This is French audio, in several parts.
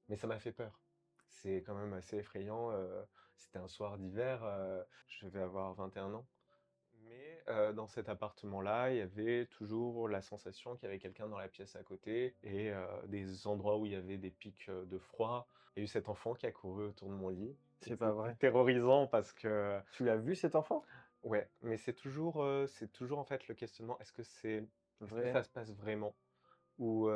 mais ça m'a fait peur. C'est quand même assez effrayant. C'était un soir d'hiver, je devais avoir 21 ans. Mais dans cet appartement-là, il y avait toujours la sensation qu'il y avait quelqu'un dans la pièce à côté et des endroits où il y avait des pics de froid. Il y a eu cet enfant qui a couru autour de mon lit et C'est pas c'était vrai. terrorisant parce que Tu l'as vu cet enfant? ouais, mais c'est toujours en fait le questionnement, est-ce que Vrai? ça se passe vraiment? Ou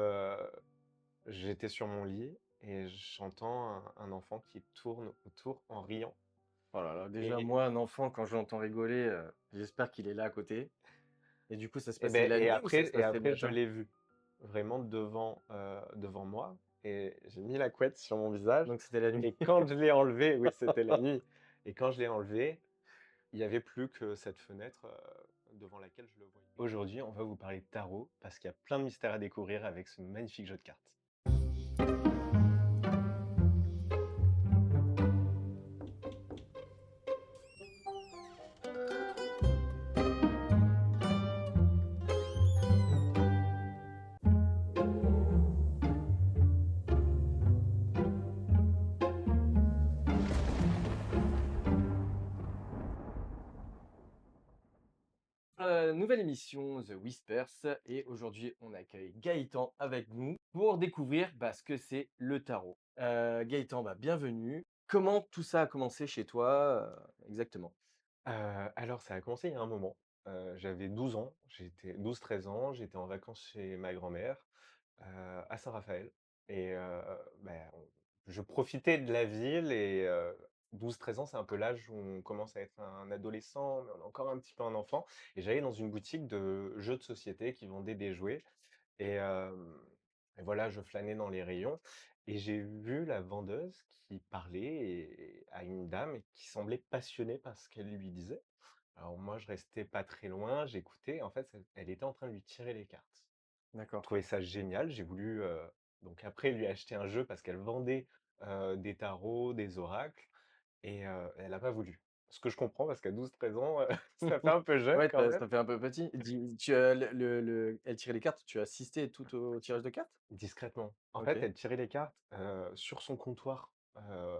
j'étais sur mon lit et j'entends un enfant qui tourne autour en riant. Oh là là, déjà Et, moi un enfant quand je l'entends rigoler, j'espère qu'il est là à côté et du coup ça se et, passait ben, la et nuit ou ça après, se et passait le après, je matin? l'ai vu vraiment devant moi et j'ai mis la couette sur mon visage. Donc c'était la nuit. Et quand je l'ai enlevé, oui, c'était la nuit. Et quand je l'ai enlevé, il n'y avait plus que cette fenêtre devant laquelle je le voyais. Aujourd'hui, on va vous parler de tarot parce qu'il y a plein de mystères à découvrir avec ce magnifique jeu de cartes. Nouvelle émission The Whispers et aujourd'hui on accueille Gaëtan avec nous pour découvrir ce que c'est le tarot. Gaëtan, bienvenue. Comment tout ça a commencé chez toi exactement? Alors ça a commencé il y a un moment. J'avais 12 ans, j'étais 12-13 ans, j'étais en vacances chez ma grand-mère, à Saint-Raphaël et on je profitais de la ville et 12-13 ans, c'est un peu l'âge où on commence à être un adolescent, mais on est encore un petit peu un enfant et j'allais dans une boutique de jeux de société qui vendait des jouets et voilà, je flânais dans les rayons et j'ai vu la vendeuse qui parlait à une dame et qui semblait passionnée par ce qu'elle lui disait. Alors moi, je restais pas très loin, j'écoutais. En fait, elle était en train de lui tirer les cartes. Je D'accord. trouvais ça génial. J'ai voulu donc après lui acheter un jeu parce qu'elle vendait des tarots, des oracles, et elle n'a pas voulu. Ce que je comprends parce qu'à 12-13 ans, ça fait un peu jeune Ouais, quand même. ça fait un peu petit. Tu as elle tirait les cartes, tu as assisté tout au tirage de cartes? Discrètement. En fait, OK, elle tirait les cartes sur son comptoir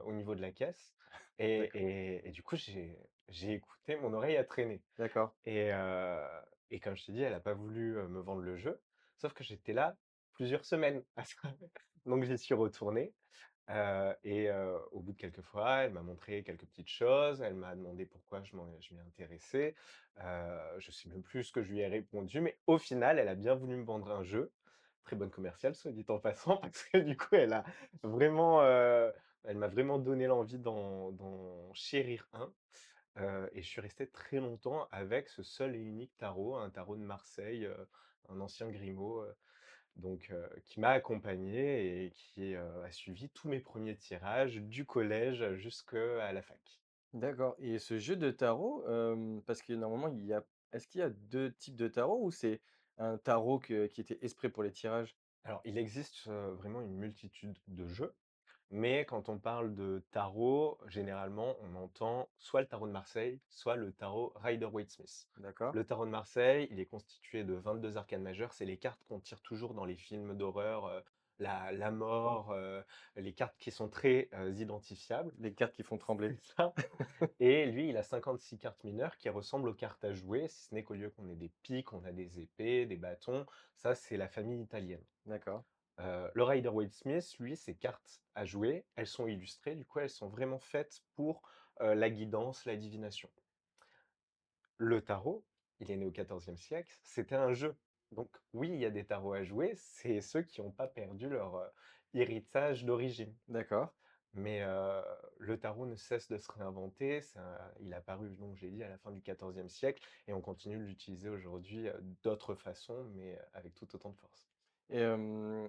au niveau de la caisse, d'accord, et du coup, j'ai écouté, mon oreille a traîné. d'accord. Et, heu et comme je t'ai dit, elle a pas voulu, me vendre le jeu, sauf que j'étais là plusieurs semaines à ça. Donc j'y suis retourné, au bout de quelques fois, elle m'a montré quelques petites choses, elle m'a demandé pourquoi je m'y intéressais. Je sais même plus ce que je lui ai répondu, mais au final, elle a bien voulu me vendre un jeu. Très bonne commerciale, soit dit en passant, parce que du coup, vraiment, elle m'a vraiment donné l'envie d'en chérir un. Et je suis resté très longtemps avec ce seul et unique tarot, un tarot de Marseille, un ancien Grimaud, qui m'a accompagné et qui, a suivi tous mes premiers tirages du collège jusqu'à la fac. D'accord et ce jeu de tarot, parce que normalement est-ce qu'il y a 2 types de tarot ou c'est un tarot qui était exprès pour les tirages? Alors il existe, vraiment une multitude de jeux. Mais quand on parle de tarot, généralement, on entend soit le tarot de Marseille, soit le tarot Rider-Waite-Smith. D'accord. Le tarot de Marseille, il est constitué de 22 arcanes majeures. C'est les cartes qu'on tire toujours dans les films d'horreur, la mort, les cartes qui sont très identifiables. Les cartes qui font trembler. C'est ça. Et lui, il a 56 cartes mineures qui ressemblent aux cartes à jouer, si ce n'est qu'au lieu qu'on ait des piques, on a des épées, des bâtons. Ça, c'est la famille italienne. D'accord. Le Rider-Waite-Smith, lui, ses cartes à jouer, elles sont illustrées, du coup, elles sont vraiment faites pour la guidance, la divination. Le tarot, il est né au XIVe siècle, c'était un jeu. Donc oui, il y a des tarots à jouer, c'est ceux qui n'ont pas perdu leur héritage d'origine. D'accord Mais le tarot ne cesse de se réinventer, il a apparu, donc j'ai dit, à la fin du XIVe siècle, et on continue de l'utiliser aujourd'hui d'autres façons, mais avec tout autant de force. et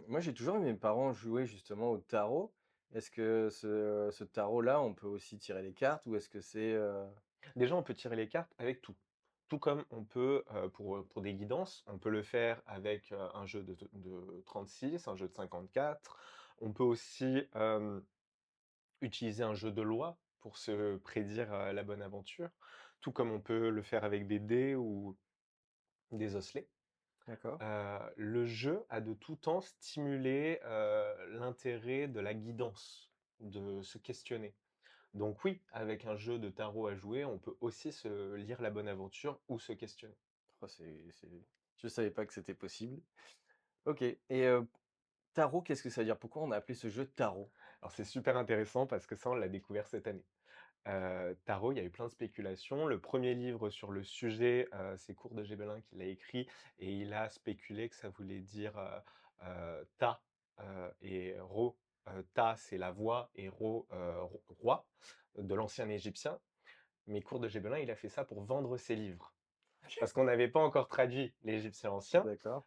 moi j'ai toujours vu mes parents jouer justement au tarot. Est-ce que ce tarot-là, on peut aussi tirer les cartes ou est-ce que c'est, Déjà, on peut tirer les cartes avec tout. Tout comme on peut, pour des guidances, on peut le faire avec, un jeu de 36, un jeu de 54. On peut aussi, utiliser un jeu de loi pour se prédire, la bonne aventure, tout comme on peut le faire avec des dés ou des osselets. D'accord. Le jeu a de tout temps stimulé, l'intérêt de la guidance, de se questionner. Donc oui, avec un jeu de tarot à jouer, on peut aussi se lire la bonne aventure ou se questionner. Oh, c'est je savais pas que c'était possible. OK et tarot, qu'est-ce que ça veut dire? Pourquoi on a appelé ce jeu tarot? Alors c'est super intéressant parce que ça, on l'a découvert cette année. Tarot, il y a eu plein de spéculations. Le premier livre sur le sujet, c'est Cour de Gébelin qui l'a écrit et il a spéculé que ça voulait dire, Ta, et Ro. Ta, c'est la voix et Ro, roi de l'ancien égyptien. Mais Cour de Gébelin, il a fait ça pour vendre ses livres. Parce qu'on n'avait pas encore traduit l'égyptien ancien, D'accord,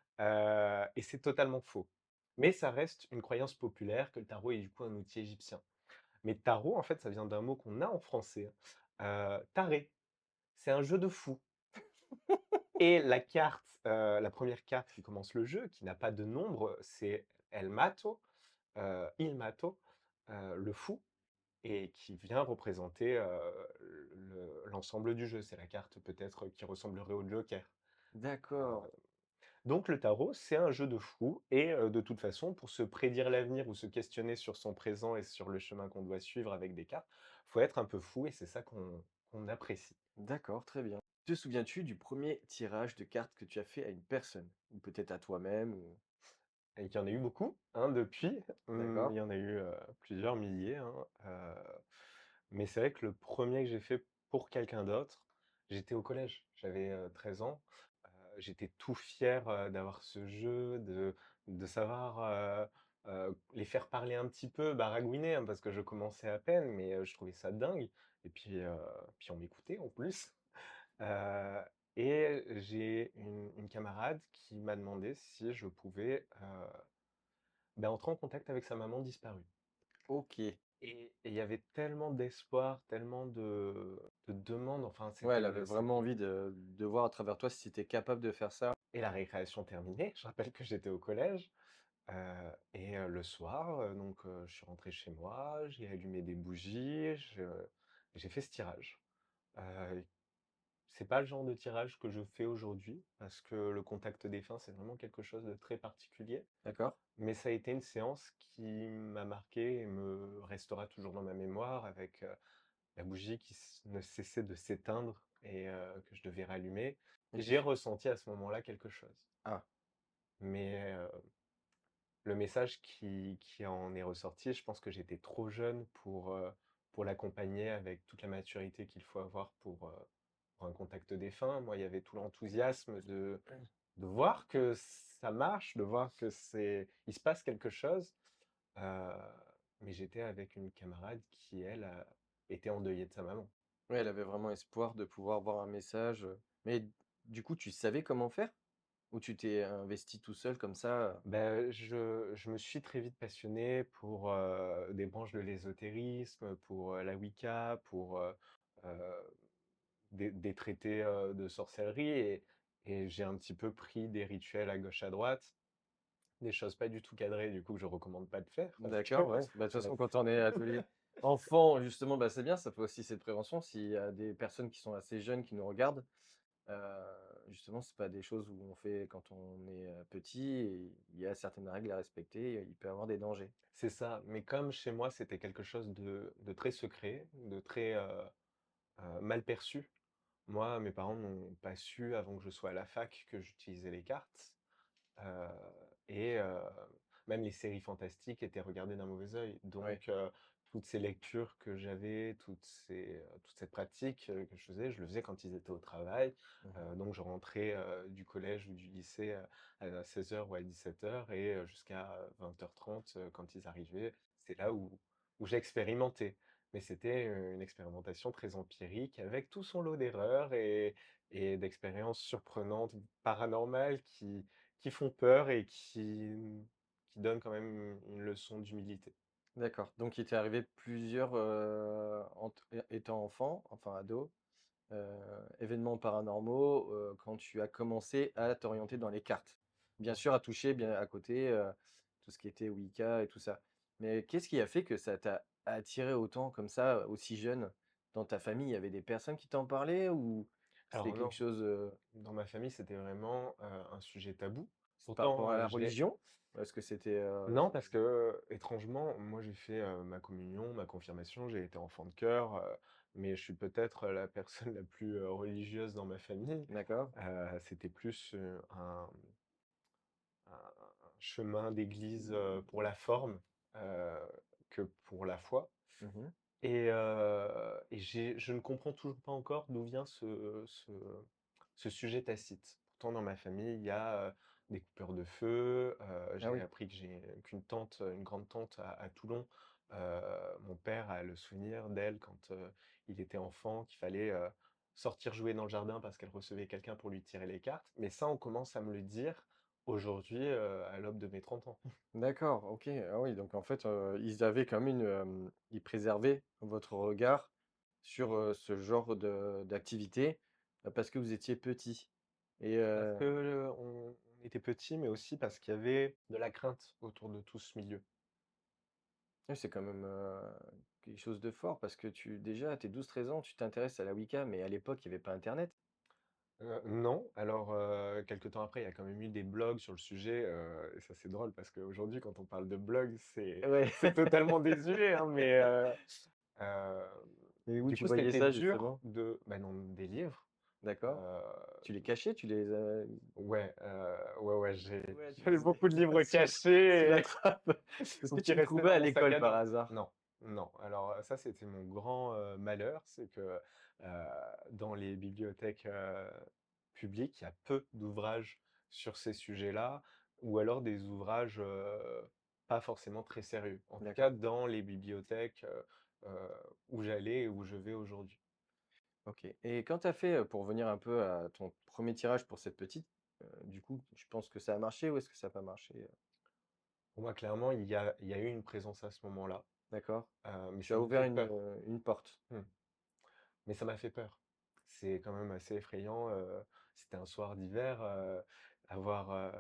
et c'est totalement faux. Mais ça reste une croyance populaire que le tarot est du coup un outil égyptien. Mais tarot, en fait, ça vient d'un mot qu'on a en français, taré. C'est un jeu de fou et la carte, la première carte qui commence le jeu, qui n'a pas de nombre, c'est El Mato, Il Mato, le fou et qui vient représenter, l'ensemble du jeu. C'est la carte peut-être qui ressemblerait au joker. d'accord, Donc le tarot, c'est un jeu de fou et de toute façon, pour se prédire l'avenir ou se questionner sur son présent et sur le chemin qu'on doit suivre avec des cartes, faut être un peu fou et c'est ça qu'on apprécie. d'accord, très bien. Te souviens-tu du premier tirage de cartes que tu as fait à une personne? Ou peut-être à toi-même ou Et qu'il y en a eu beaucoup, hein, depuis. Il d'accord, y en a eu, plusieurs milliers, hein, mais c'est vrai que le premier que j'ai fait pour quelqu'un d'autre, j'étais au collège, j'avais, 13 ans. J'étais tout fier, d'avoir ce jeu, de savoir, les faire parler un petit peu, baragouiner, hein, parce que je commençais à peine, mais je trouvais ça dingue et puis on m'écoutait en plus. Heu et j'ai une camarade qui m'a demandé si je pouvais, entrer en contact avec sa maman disparue OK. et il y avait tellement d'espoir, tellement de demandes, enfin Ouais, elle avait vraiment c'était envie de voir à travers toi si tu étais capable de faire ça. et la récréation terminée, je rappelle que j'étais au collège, le soir, je suis rentré chez moi, j'ai allumé des bougies, j'ai fait ce tirage. Heu, c'est pas le genre de tirage que je fais aujourd'hui parce que le contact défunt, c'est vraiment quelque chose de très particulier. D'accord, Mais ça a été une séance qui m'a marqué et me restera toujours dans ma mémoire avec, la bougie qui ne cessait de s'éteindre et que je devais rallumer. et tu J'ai fais ressenti à ce moment-là quelque chose. ah, Mais, le message qui en est ressorti, je pense que j'étais trop jeune pour l'accompagner avec toute la maturité qu'il faut avoir pour un contact défunt. Moi, il y avait tout l'enthousiasme de voir que ça marche, de voir que il se passe quelque chose. Heu, mais j'étais avec une camarade qui, elle, était endeuillée de sa maman. ouais, elle avait vraiment espoir de pouvoir voir un message, mais du coup, tu savais comment faire? Ou tu t'es investi tout seul comme ça? Je me suis très vite passionné pour, des branches de l'ésotérisme, pour, la Wicca, pour, heu, des traités, de sorcellerie et j'ai un petit peu pris des rituels à gauche, à droite, des choses pas du tout cadrées, du coup, que je recommande pas de faire parce que D'accord, ouais. Bah, de toute heu façon, quand on est atelier enfant, justement, bah, c'est bien, ça fait aussi cette prévention. S'il y a des personnes qui sont assez jeunes qui nous regardent, heu, justement, c'est pas des choses où on fait quand on est, petit et il y a certaines règles à respecter et il peut y avoir des dangers. c'est ça, mais comme chez moi, c'était quelque chose de très secret, de très, mal perçu. Moi, mes parents n'ont pas su avant que je sois à la fac que j'utilisais les cartes, heu et même les séries fantastiques étaient regardées d'un mauvais œil. Ouais. Toutes ces lectures que j'avais, toute cette pratique, que je le faisais quand ils étaient au travail. Mmh. Donc je rentrais, du collège ou du lycée, à 16 heures ou à 17 heures et jusqu'à 20h30, quand ils arrivaient. C'est là où j'expérimentais. Mais c'était, une expérimentation très empirique avec tout son lot d'erreurs et d'expériences surprenantes, paranormales qui font peur et qui donnent quand même une leçon d'humilité. D'accord, donc il t'est arrivé plusieurs, étant enfant, enfin ado, événements paranormaux, quand tu as commencé à t'orienter dans les cartes. Bien sûr, à toucher bien à côté, tout ce qui était Wicca et tout ça. Mais qu'est-ce qui a fait que ça t'a attiré autant comme ça, aussi jeune? Dans ta famille, il y avait des personnes qui t'en parlaient ou? C'était Alors quelque non, chose, dans ma famille, c'était vraiment, un sujet tabou. c'est par Pourtant, rapport à la j'ai religion? Est-ce que c'était, non, parce que, étrangement, moi, j'ai fait, ma communion, ma confirmation, j'ai été enfant de cœur, mais je suis peut-être la personne la plus, religieuse dans ma famille. d'accord. C'était plus, un chemin d'église, pour la forme, heu, que pour la foi. Mmh. Et je ne comprends toujours pas encore d'où vient ce sujet tacite. Pourtant dans ma famille, il y a, des coupeurs de feu, Ah j'ai oui, appris qu'une tante, une grande tante à Toulon, mon père a le souvenir d'elle quand, il était enfant, qu'il fallait, sortir jouer dans le jardin parce qu'elle recevait quelqu'un pour lui tirer les cartes. Mais ça, on commence à me le dire aujourd'hui, à l'aube de mes 30 ans. d'accord, OK. Ah oui, donc en fait, ils avaient quand même ils préservaient votre regard sur, ce genre d'activité, parce que vous étiez petit et Parce que, on était petits, mais aussi parce qu'il y avait de la crainte autour de tout ce milieu. ouais, c'est quand même, quelque chose de fort parce que déjà à tes 12-13 ans, tu t'intéresses à la Wicca, mais à l'époque, il y avait pas internet? Non, alors, quelque temps après, il y a quand même eu des blogs sur le sujet, et ça c'est drôle parce qu'aujourd'hui quand on parle de blogs, Ouais. c'est totalement désuet, hein, mais, heu, Et où du tu coup voyais c'était ça dur justement? bah, dans des livres, D'accord. heu, Tu les cachais? Tu les, ouais, ouais, ouais, tu j'avais les beaucoup de livres sous cachés la trappe. Est-ce ou que qui tu le restaient trouvais dans à mon sac l'école à par dos. hasard? Non, non, alors, ça c'était mon grand, malheur, c'est que, dans les bibliothèques, publiques, il y a peu d'ouvrages sur ces sujets-là ou alors des ouvrages, pas forcément très sérieux. En tout cas, D'accord. dans les bibliothèques, où j'allais et où je vais aujourd'hui. OK, et quand tu as fait, pour revenir un peu à ton premier tirage pour cette petite, du coup, tu penses que ça a marché ou est-ce que ça a pas marché? Pour moi, clairement, il y a eu une présence à ce moment-là, D'accord. mais Tu ça as m'a ouvert fait peur. une porte. Mmh. Mais ça m'a fait peur. C'est quand même assez effrayant, c'était un soir d'hiver, avoir,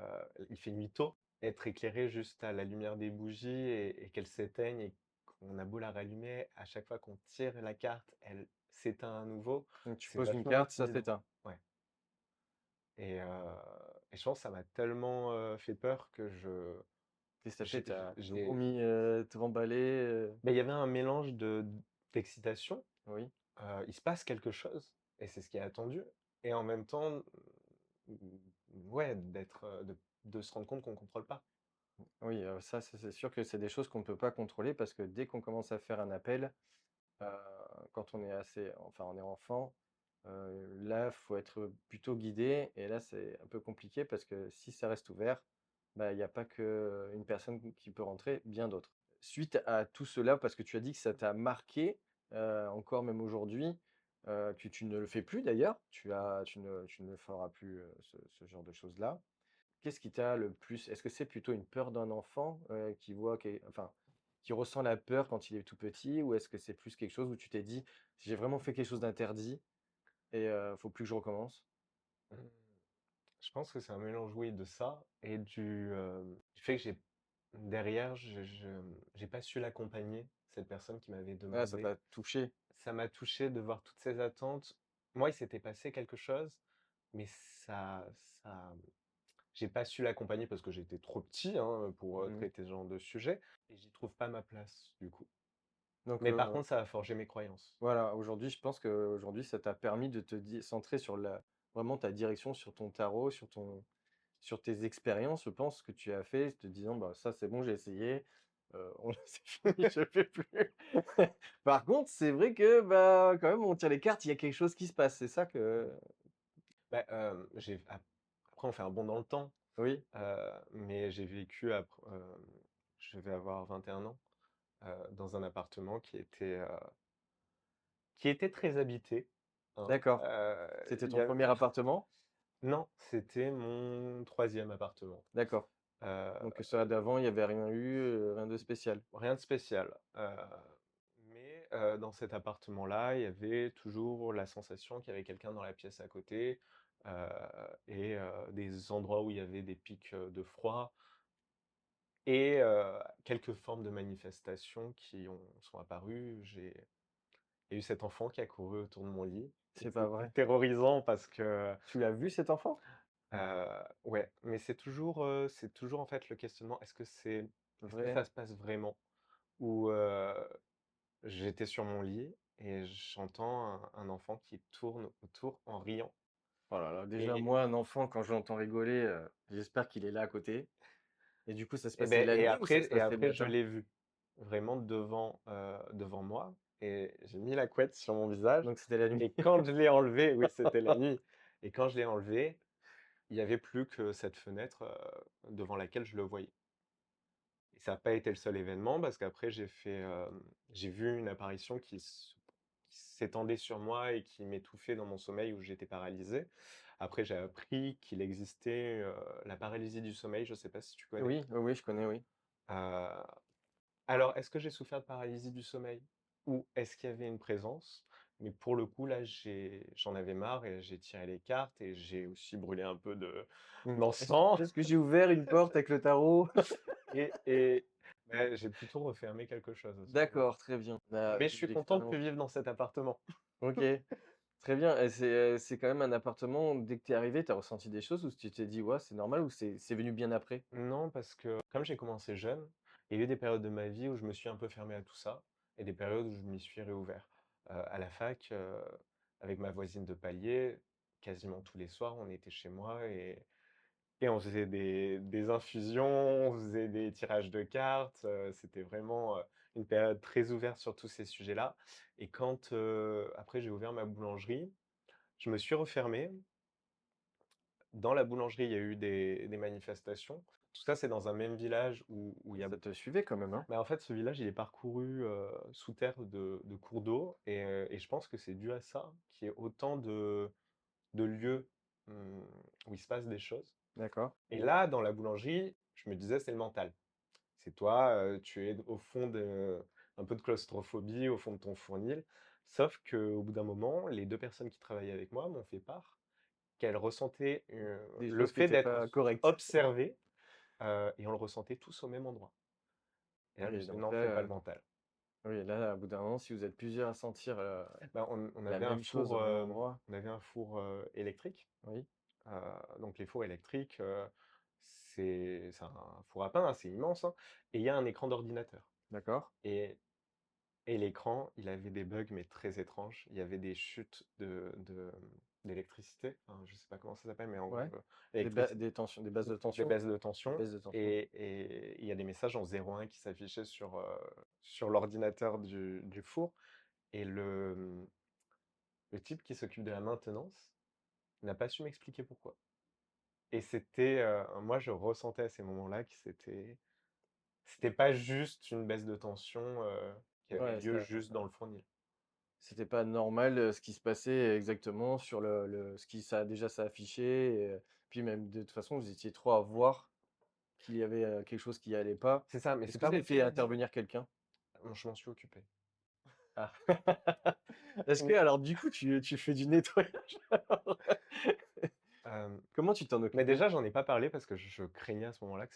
il fait nuit tôt, être éclairé juste à la lumière des bougies et qu'elles s'éteignent et qu'on a beau la rallumer, à chaque fois qu'on tire la carte, elle s'éteint à nouveau, Donc tu c'est poses une vachement carte, ça intimidant. s'éteint Ouais, et heu et je pense que ça m'a tellement, fait peur que et ça fait? Tu as tout j'ai remis, tout remballé, il y avait un mélange d'excitation. oui? Il se passe quelque chose et c'est ce qui est attendu et en même temps, ouais, de se rendre compte qu'on contrôle pas. Oui, ça c'est sûr que c'est des choses qu'on ne peut pas contrôler parce que dès qu'on commence à faire un appel, heu, quand on est enfin on est enfant, là, faut être plutôt guidé et là, c'est un peu compliqué parce que si ça reste ouvert, bah, il y a pas qu'une personne qui peut rentrer, bien d'autres. Suite à tout cela, parce que tu as dit que ça t'a marqué, encore même aujourd'hui, que tu ne le fais plus d'ailleurs, tu ne feras plus, ce genre de choses-là. Qu'est-ce qui t'a le plus est-ce que c'est plutôt une peur d'un enfant, qui voit enfin, qui ressent la peur quand il est tout petit? Ou est-ce que c'est plus quelque chose où tu t'es dit: «J'ai vraiment fait quelque chose d'interdit et faut plus que je recommence»? Mmh, je pense que c'est un mélange, oui, de ça et du fait que derrière, j'ai pas su l'accompagner, cette personne qui m'avait Ah, ça demandé. t'a touché? Ça m'a touché de voir toutes ces attentes. Moi, il s'était passé quelque chose, mais j'ai pas su l'accompagner parce que j'étais trop petit, hein, pour, Mmh. traiter ce genre de sujet et j'y trouve pas ma place, du coup. Donc Mais par contre, ça a forgé mes croyances. voilà, aujourd'hui, je pense qu'aujourd'hui, ça t'a permis de centrer sur vraiment ta direction, sur ton tarot, sur tes expériences, je pense, que tu as fait, te disant: «Bah, ça, c'est bon, j'ai essayé, c'est fini, je fais plus». Par contre, c'est vrai que, bah, quand même, on tire les cartes, il y a quelque chose qui se passe. C'est ça que Bah, après on fait un bond dans le temps, oui, mais j'ai vécu je vais avoir 21 ans, dans un appartement qui était très habité, hein. d'accord. C'était Il y ton a premier appartement? Non, c'était mon troisième appartement. D'accord. Heu, Donc celui d'avant, il y avait rien eu, rien de spécial? Rien de spécial, mais dans cet appartement-là, il y avait toujours la sensation qu'il y avait quelqu'un dans la pièce à côté, heu des endroits où il y avait des pics, de froid et quelques formes de manifestations qui sont apparues. Il y a eu cet enfant qui a couru autour de mon lit. C'est pas C'était vrai. terrorisant parce que, Tu l'as vu cet enfant? ouais, mais c'est toujours en fait le questionnement, est-ce que Vrai? ça se passe vraiment? Ou, j'étais sur mon lit et j'entends un enfant qui tourne autour en riant Oh là là, déjà et moi un enfant quand je l'entends rigoler, j'espère qu'il est là à côté et du coup ça se et passait beh la nuit ou ça se et passait le après je matin? l'ai vu, vraiment devant moi et j'ai mis la couette sur mon visage Donc c'était la nuit. et quand je l'ai enlevé, oui, c'était la nuit et quand je l'ai enlevé, il y avait plus que cette fenêtre, devant laquelle je le voyais. Et ça a pas été le seul événement parce qu'après j'ai vu une apparition qui s'étendait sur moi et qui m'étouffait dans mon sommeil où j'étais paralysé. Après j'ai appris qu'il existait, la paralysie du sommeil, je sais pas si tu connais? Oui, oui, oui, je connais, oui. Heu, alors est-ce que j'ai souffert de paralysie du sommeil? Ou est-ce qu'il y avait une présence? Mais pour le coup là, j'en avais marre et j'ai tiré les cartes et j'ai aussi brûlé un peu de Mmh. d'encens. Est-ce que j'ai ouvert une porte avec le tarot? Et bah, j'ai plutôt refermé quelque chose à ce moment-là. D'accord, très bien. On a Mais je eu suis content de l'expérience. plus vivre dans cet appartement. OK, très bien et c'est quand même un appartement, dès que tu es arrivé, tu as ressenti des choses ou tu t'es dit: «Ouais, c'est normal» ou c'est venu bien après? Non, parce que comme j'ai commencé jeune, il y a eu des périodes de ma vie où je me suis un peu fermé à tout ça et des périodes où je m'y suis réouvert. À la fac, avec ma voisine de palier, quasiment tous les soirs, on était chez moi et on faisait des infusions, on faisait des tirages de cartes, c'était vraiment, une période très ouverte sur tous ces sujets-là et quand, après j'ai ouvert ma boulangerie, je me suis refermé. Dans la boulangerie, il y a eu des manifestations. Tout ça, c'est dans un même village où il y a Ça te suivait quand même, hein? bah, en fait, ce village, il est parcouru, sous terre de cours d'eau et je pense que c'est dû à ça, qu'il y ait autant de lieux, mmh, où il se passe des choses D'accord. et là, dans la boulangerie, je me disais: «C'est le mental». C'est toi, tu es au fond de un peu de claustrophobie au fond de ton fournil. Sauf qu'au bout d'un moment, les 2 personnes qui travaillaient avec moi m'ont fait part qu'elles ressentaient, Des le choses qui fait étaient d'être pas correctes. observées, et on le ressentait tous au même endroit. Et là, je me Oui, suis dit: donc «Non, là, c'est pas le mental». oui, là, au bout d'un moment, si vous êtes plusieurs à sentir, Bah, on la avait un même chose four, au même endroit, on avait un four, électrique. oui, Heu, donc les fours électriques, c'est un four à pain, hein, c'est immense, hein, et il y a un écran d'ordinateur d'accord. et Et l'écran, il avait des bugs, mais très étranges. Il y avait des chutes d'électricité, enfin, je sais pas comment ça s'appelle, mais en gros, Ouais, l'électricité, des tensions, des bases de des tension? baisses de Des tension baisses de tension. et il y a des messages en 01 qui s'affichaient sur l'ordinateur du four et le type qui s'occupe de la maintenance n'a pas su m'expliquer pourquoi. Et moi je ressentais à ces moments-là que c'était pas juste une baisse de tension, qui avait Ouais, lieu ça juste dans le fournil. c'était pas normal, ce qui se passait exactement sur le ce qui ça déjà ça affichait et puis même de toute façon, vous étiez 3 à voir qu'il y avait, quelque chose qui allait pas. C'est ça, mais Est-ce c'est que pas vous moi avez qui fait l'ai dit. intervenir quelqu'un? Je m'en suis occupé. Ah. Est-ce que Mais, alors du coup tu fais du nettoyage alors? hem, Comment tu t'en mais occupais? déjà, j'en ai pas parlé parce que je craignais à ce moment-là que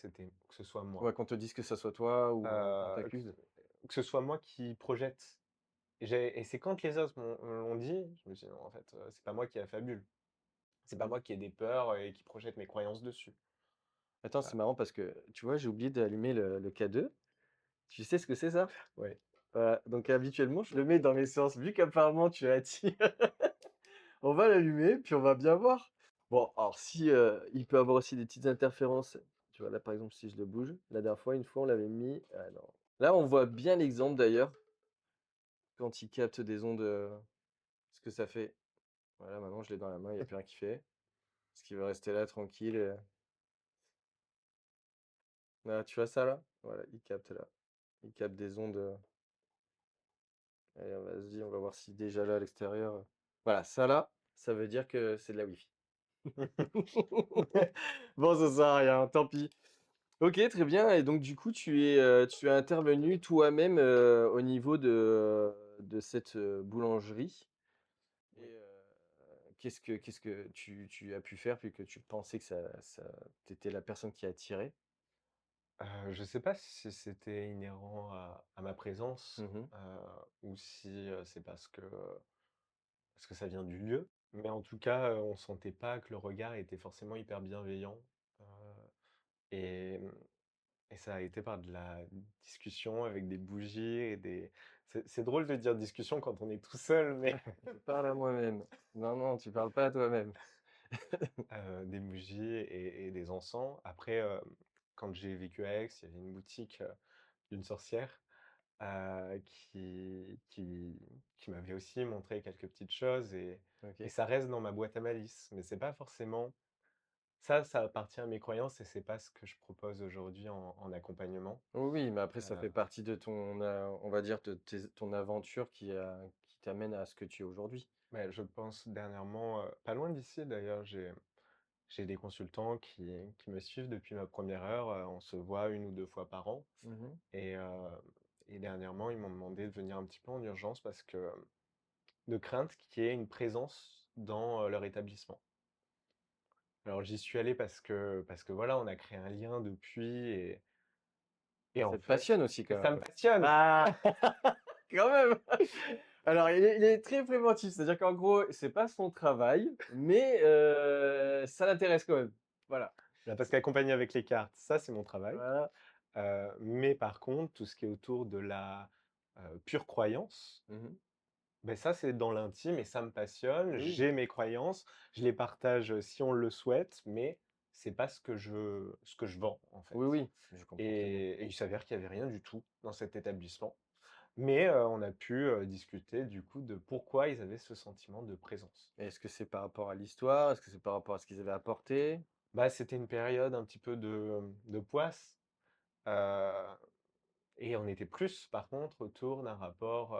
ce soit moi. Ouais, qu'on te dise que ça soit toi ou qu'on Heu, t'accuse? que ce soit moi qui projette. Et c'est quand les autres m'ont dit, je me suis dit: «Non, en fait, c'est pas moi qui affabule. C'est pas Mmh. moi qui ai des peurs et qui projette mes croyances dessus». Attends, Heu, c'est marrant parce que, tu vois, j'ai oublié d'allumer le K2. Tu sais ce que c'est ça? ouais. Voilà, donc habituellement, je le mets dans mes séances. Vu qu'apparemment tu attires, on va l'allumer, puis on va bien voir. Bon, alors si, il peut avoir aussi des petites interférences. Tu vois, là, par exemple, si je le bouge, la dernière fois, une fois, on l'avait mis ah non. Là, on voit bien l'exemple d'ailleurs, quand il capte des ondes, ce que ça fait. Voilà, maintenant je l'ai dans la main, il y a plus rien qui fait. Parce qu'il veut rester là tranquille, voilà, tu vois ça là? Voilà, il capte là. Il capte des ondes, allez, vas-y, on va voir si déjà là à l'extérieur, voilà, ça là, ça veut dire que c'est de la Wi-Fi. Bon, ça sert à rien, tant pis. OK, très bien et donc du coup, tu es intervenu toi-même, au niveau de cette, boulangerie et Oui. qu'est-ce que tu as pu faire puisque tu pensais que tu étais la personne qui a tiré? Je sais pas si c'était inhérent à ma présence, Mmh. ou si, c'est parce que parce que ça vient du lieu, mais en tout cas, on sentait pas que le regard était forcément hyper bienveillant, heu et et ça a été par de la discussion avec des bougies et des c'est drôle de dire discussion quand on est tout seul, mais Je parle à moi-même. Non, non, tu parles pas à toi-même. des bougies et des encens. Après, quand j'ai vécu à Aix, il y avait une boutique, d'une sorcière, qui m'avait aussi montré quelques petites choses et OK. ça reste dans ma boîte à malice. Mais c'est pas forcément ça appartient à mes croyances et c'est pas ce que je propose aujourd'hui en accompagnement. Oui, oui, mais après ça Heu, fait partie de ton, on va dire de ton aventure qui t'amène à ce que tu es aujourd'hui. mais je pense dernièrement, pas loin d'ici d'ailleurs, j'ai des consultants qui me suivent depuis ma première heure, on se voit une ou 2 fois par an Mmh. et dernièrement, ils m'ont demandé de venir un petit peu en urgence parce que, de crainte qu'il y ait une présence dans, leur établissement. Alors j'y suis allé parce que voilà, on a créé un lien depuis et en Ça te fait passionne aussi quand ça me même? passionne! Ah! Quand même! Alors il est très préventif, c'est-à-dire qu'en gros, c'est pas son travail, mais ça l'intéresse quand même. Voilà. Bah, parce qu'accompagner avec les cartes, ça c'est mon travail, Voilà. mais par contre, tout ce qui est autour de la, pure croyance, Mmh. beh, ça c'est dans l'intime et ça me passionne. Oui, oui. J'ai mes croyances, je les partage, si on le souhaite, mais c'est pas ce que je vends, en Oui, fait oui, je comprends très bien. et il s'avère qu'il y avait rien du tout dans cet établissement. Mais, on a pu, discuter du coup de pourquoi ils avaient ce sentiment de présence. Et est-ce que c'est par rapport à l'histoire? Est-ce que c'est par rapport à ce qu'ils avaient apporté? Bah, c'était une période un petit peu de poisse, heu et on était plus par contre autour d'un rapport,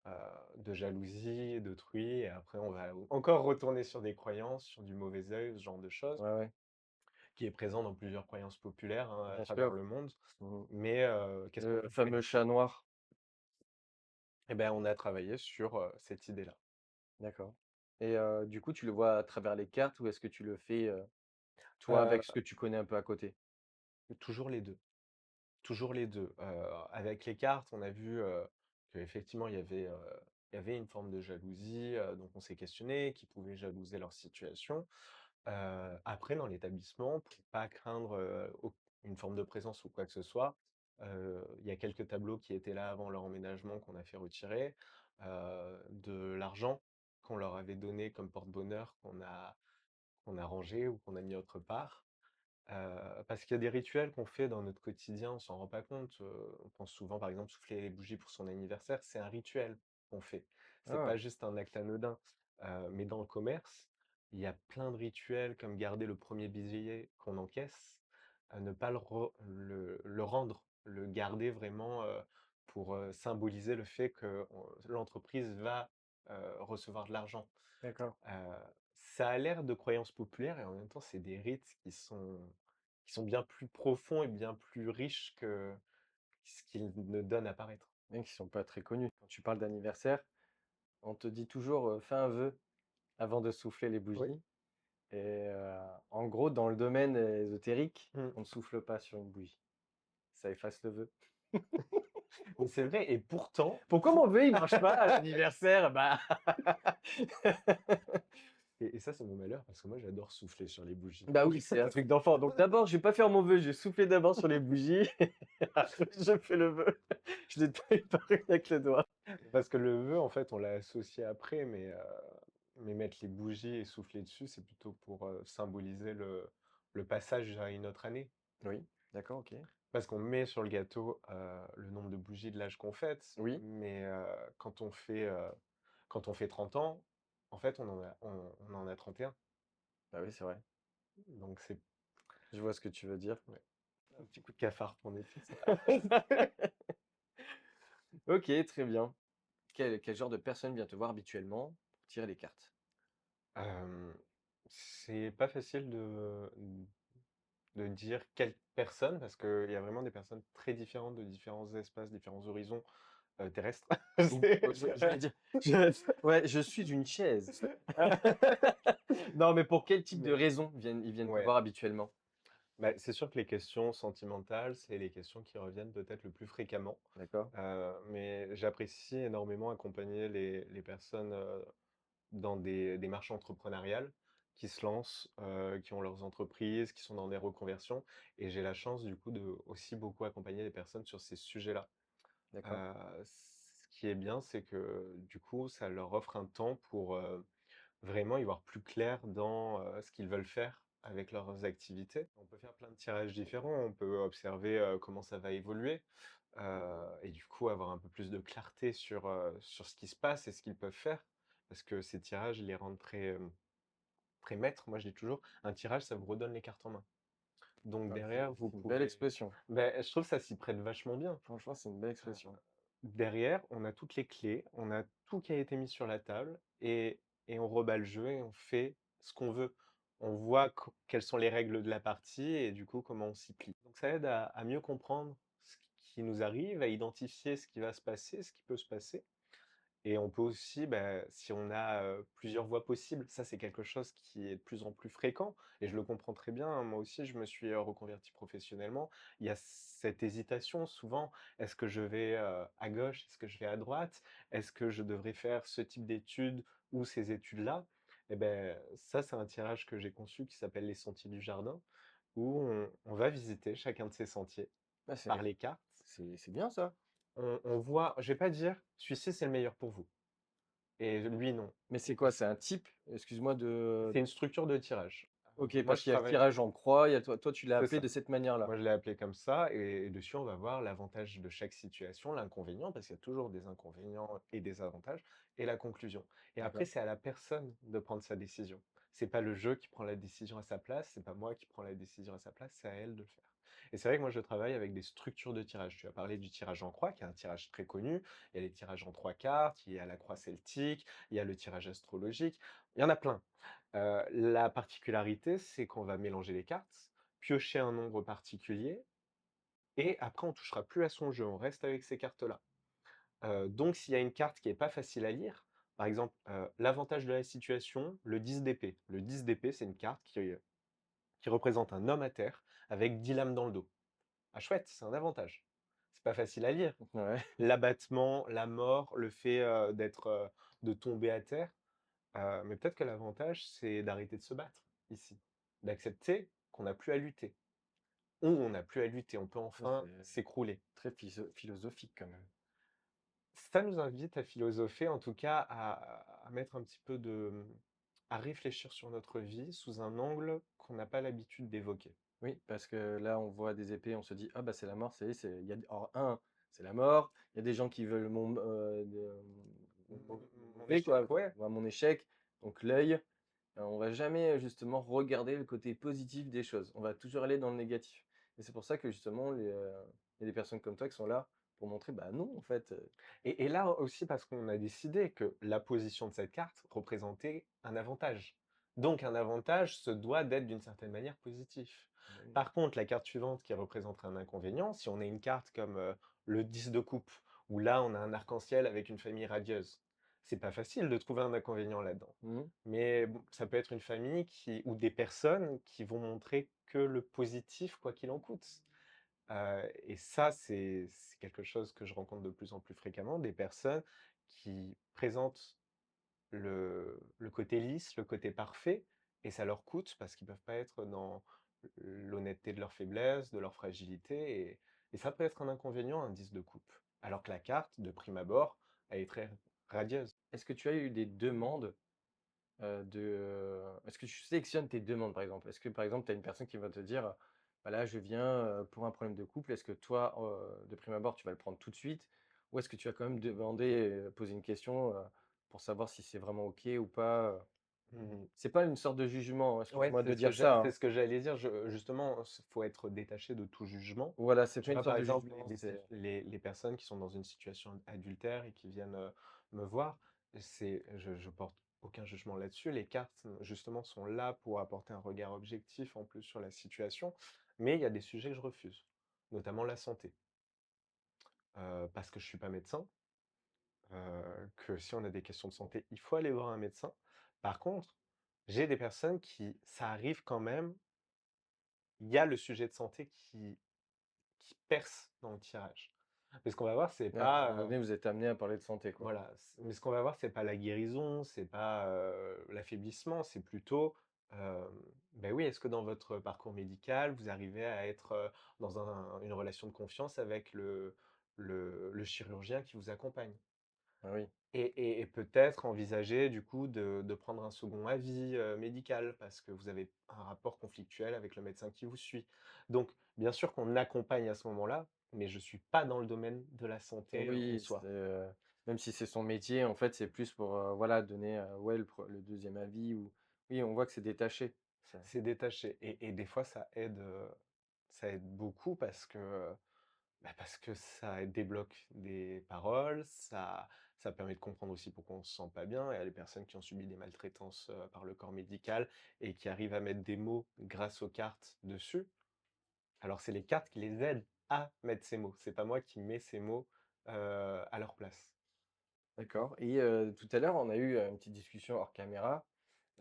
heu, de jalousie, d'autrui et après on va encore retourner sur des croyances, sur du mauvais œil, ce genre de choses, Ouais, ouais, qui est présent dans plusieurs croyances populaires, hein, à bien travers sûr. le monde. Mmh. Mais, qu'est-ce qu'on Le a fait? fameux chat noir. Eh ben, on a travaillé sur, cette idée-là. D'accord. Et du coup, tu le vois à travers les cartes ou est-ce que tu le fais, toi, Heu, avec ce que tu connais un peu à côté? toujours les 2. Toujours les 2. Avec les cartes, on a vu, qu'effectivement il y avait une forme de jalousie, donc on s'est questionné, qui pouvait jalouser leur situation. Après dans l'établissement, pour pas craindre, au une forme de présence ou quoi que ce soit, il y a quelques tableaux qui étaient là avant leur emménagement qu'on a fait retirer, de l'argent qu'on leur avait donné comme porte-bonheur qu'on a rangé ou qu'on a mis autre part. Parce qu'il y a des rituels qu'on fait dans notre quotidien, on s'en rend pas compte, on pense souvent, par exemple, souffler les bougies pour son anniversaire, c'est un rituel qu'on fait. C'est Ah! pas juste un acte anodin. Mais dans le commerce, il y a plein de rituels comme garder le premier billet qu'on encaisse, ne pas le rendre, le garder vraiment, pour, symboliser le fait que l'entreprise va, recevoir de l'argent. D'accord. Ça a l'air de croyances populaires et en même temps, c'est des rites qui sont bien plus profonds et bien plus riches que ce qu'ils ne donnent à paraître. Même qui sont pas très connus. Quand tu parles d'anniversaire, on te dit toujours, fais un vœu avant de souffler les Oui. bougies et en gros, dans le domaine ésotérique, Mmh. on ne souffle pas sur une bougie. Ça efface le vœu. Mais c'est vrai et pourtant Pourquoi mon vœu, il marche pas à l'anniversaire? Bah et ça, c'est mon malheur parce que moi, j'adore souffler sur les bougies. bah oui, c'est un truc d'enfant. Donc d'abord, je vais pas faire mon vœu, je vais souffler d'abord sur les bougies, après je fais le vœu. Je l'ai taille par une avec le doigt. Parce que le vœu, en fait, on l'a associé après, mais mettre les bougies et souffler dessus, c'est plutôt pour, symboliser le passage à une autre année. Oui, d'accord, OK. Parce qu'on met sur le gâteau, le nombre de bougies de l'âge qu'on fête, Oui, mais quand on fait 30 ans, en fait, on en a 31. bah oui, c'est vrai. Donc c'est Je vois ce que tu veux dire. ouais, un petit coup de cafard pour nous tous. OK, très bien. Quel genre de personne vient te voir habituellement pour tirer les cartes? Hem, c'est pas facile de dire quelle personne, parce qu'il y a vraiment des personnes très différentes de différents espaces, différents horizons, terrestres. Ou je vais dire ouais, je suis une chaise. Non, mais pour quel type de Mais raison ils viennent te ouais. voir habituellement? Bah, c'est sûr que les questions sentimentales, c'est les questions qui reviennent peut-être le plus fréquemment. D'accord. Mais j'apprécie énormément accompagner les personnes, dans des démarches entrepreneuriales, qui se lancent, qui ont leurs entreprises, qui sont dans des reconversions et j'ai la chance du coup de aussi beaucoup accompagner les personnes sur ces sujets-là. D'accord. Ce qui est bien, c'est que du coup, ça leur offre un temps pour, vraiment y voir plus clair dans, ce qu'ils veulent faire avec leurs activités. On peut faire plein de tirages différents, on peut observer, comment ça va évoluer, et du coup avoir un peu plus de clarté sur ce qui se passe et ce qu'ils peuvent faire. Parce que ces tirages, ils les rendent très maîtres. Moi, je dis toujours: «Un tirage, ça vous redonne les cartes en main». Donc Ah, derrière, vous c'est une belle pouvez expression. je trouve que ça s'y prête vachement bien. Franchement, c'est une belle Heu, expression. Derrière, on a toutes les clés, on a tout qui a été mis sur la table et on rebat le jeu et on fait ce qu'on veut. On voit quelles sont les règles de la partie et du coup, comment on s'y plie. Donc ça aide à mieux comprendre ce qui nous arrive, à identifier ce qui va se passer, ce qui peut se passer et on peut aussi, si on a, plusieurs voies possibles, ça c'est quelque chose qui est de plus en plus fréquent et je le comprends très bien, hein. Moi aussi je me suis, reconverti professionnellement. Il y a cette hésitation souvent, est-ce que je vais, à gauche? Est-ce que je vais à droite? Est-ce que je devrais faire ce type d'études ou ces études-là? Et beh, ça c'est un tirage que j'ai conçu qui s'appelle les sentiers du jardin, où on va visiter chacun de ces sentiers Ah, par les cartes. c'est bien ça. On voit je vais pas dire: «Celui-ci c'est le meilleur pour vous» et lui non. Mais c'est quoi? C'est un type? Excuse-moi de C'est une structure de tirage. OK, Moi, parce je qu'il y a le travaille tirage en croix, il y a toi tu l'as c'est appelé ça. de cette manière-là? Moi, je l'ai appelé comme ça et dessus, on va voir l'avantage de chaque situation, l'inconvénient, parce qu'il y a toujours des inconvénients et des avantages et la conclusion et après, D'accord. c'est à la personne de prendre sa décision. C'est pas le jeu qui prend la décision à sa place, c'est pas moi qui prends la décision à sa place, c'est à elle de le faire et c'est vrai que moi, je travaille avec des structures de tirage. Tu as parlé du tirage en croix, qui est un tirage très connu. Il y a les tirages en 3 cartes, il y a la croix celtique, il y a le tirage astrologique. Il y en a plein. La particularité, c'est qu'on va mélanger les cartes, piocher un nombre particulier et après on touchera plus à son jeu, on reste avec ces cartes-là. Donc s'il y a une carte qui est pas facile à lire, par exemple, l'avantage de la situation, le 10 d'épée. Le 10 d'épée, c'est une carte qui représente un homme à terre avec 10 lames dans le dos. Ah chouette, c'est un avantage. C'est pas facile à lire. Ouais. L'abattement, la mort, le fait, de tomber à terre, mais peut-être que l'avantage, c'est d'arrêter de se battre ici, d'accepter qu'on n'a plus à lutter. Ou on n'a plus à lutter, on peut Ça, enfin c'est s'écrouler. très philosophique quand même. Ça nous invite à philosopher, en tout cas à mettre un petit peu à réfléchir sur notre vie sous un angle qu'on n'a pas l'habitude d'évoquer. Oui, parce que là, on voit des épées, on se dit: «Ah bah, c'est la mort, c'est il y a alors c'est la mort, il y a des gens qui veulent mon Mon mauvais quoi, échec, ouais. voient mon échec, donc l'œil». On va jamais, justement regarder le côté positif des choses. On va toujours aller dans le négatif et c'est pour ça que justement il y a des personnes comme toi qui sont là pour montrer: «Bah non, en fait, Et là aussi parce qu'on a décidé que la position de cette carte représentait un avantage. Donc un avantage se doit d'être d'une certaine manière positif. bah oui». Par contre, la carte suivante qui représenterait un inconvénient, si on a une carte comme le 10 de coupe, où là on a un arc-en-ciel avec une famille radieuse, c'est pas facile de trouver un inconvénient là-dedans. Mmh. Mais bon, ça peut être une famille ou des personnes qui vont montrer que le positif, quoi qu'il en coûte. Et ça, c'est quelque chose que je rencontre de plus en plus fréquemment, des personnes qui présentent le côté lisse, le côté parfait et ça leur coûte parce qu'ils peuvent pas être dans l'honnêteté de leur faiblesse, de leur fragilité et ça peut être un inconvénient, un 10 de coupe. Alors que la carte, de prime abord, elle est très radieuse. Est-ce que tu as eu des demandes, est-ce que tu sélectionnes tes demandes, par exemple? Est-ce que, par exemple, tu as une personne qui va te dire: «Bah, là, je viens, pour un problème de couple». Est-ce que toi, de prime abord, tu vas le prendre tout de suite? Ou est-ce que tu vas quand même demander, poser une question, pour savoir si c'est vraiment OK ou pas, Mmh. C'est pas une sorte de jugement, hein, Ouais, excuse-moi de dire ça, c'est hein. ce que j'allais dire. Justement, faut être détaché de tout jugement. Voilà, c'est Tu pas une vois, sorte par de exemple, jugement, c'est les personnes qui sont dans une situation adultère et qui viennent me voir, je porte aucun jugement là-dessus. Les cartes, justement, sont là pour apporter un regard objectif en plus sur la situation. Mais il y a des sujets que je refuse, notamment la santé. Parce que je suis pas médecin, que si on a des questions de santé, il faut aller voir un médecin. Par contre, j'ai des personnes ça arrive quand même, il y a le sujet de santé qui perce dans le tirage. Mais ce qu'on va voir, c'est Mais à un moment pas, donné, vous êtes amené à parler de santé, quoi. voilà, mais ce qu'on va voir, c'est pas la guérison, c'est pas, l'affaiblissement, c'est plutôt, oui, est-ce que dans votre parcours médical, vous arrivez à être, dans une relation de confiance avec le chirurgien qui vous accompagne? Ah oui, Et peut-être envisager du coup de prendre un second avis, médical parce que vous avez un rapport conflictuel avec le médecin qui vous suit. Donc bien sûr qu'on accompagne à ce moment-là, mais je suis pas dans le domaine de la santé, en oui, soi. même si c'est son métier, en fait, c'est plus pour, voilà, donner, ouais, le 2e avis ou oui, on voit que c'est détaché. Ça C'est détaché et des fois ça aide beaucoup parce que ça débloque des paroles, ça permet de comprendre aussi pourquoi on se sent pas bien. Il y a les personnes qui ont subi des maltraitances, par le corps médical et qui arrivent à mettre des mots grâce aux cartes dessus. Alors c'est les cartes qui les aident à mettre ces mots. C'est pas moi qui mets ces mots, à leur place. d'accord et tout à l'heure, on a eu, une petite discussion hors caméra,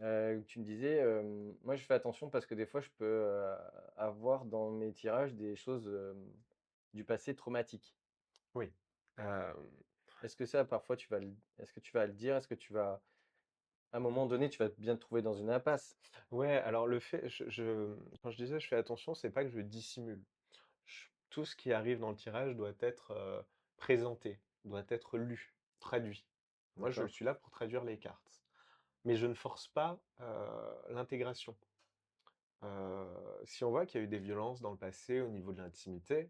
où tu me disais, «Moi, je fais attention parce que des fois, je peux, avoir dans mes tirages des choses, du passé traumatiques». Oui, hem, Est-ce que ça, parfois, est-ce que tu vas le dire? Est-ce que tu vas à un moment donné, tu vas bien te trouver dans une impasse? ouais, alors le fait quand je disais: «Je fais attention», c'est pas que je dissimule. Tout ce qui arrive dans le tirage doit être, présenté, doit être lu, traduit. Moi, je D'accord. suis là pour traduire les cartes, mais je ne force pas, l'intégration. Si on voit qu'il y a eu des violences dans le passé au niveau de l'intimité,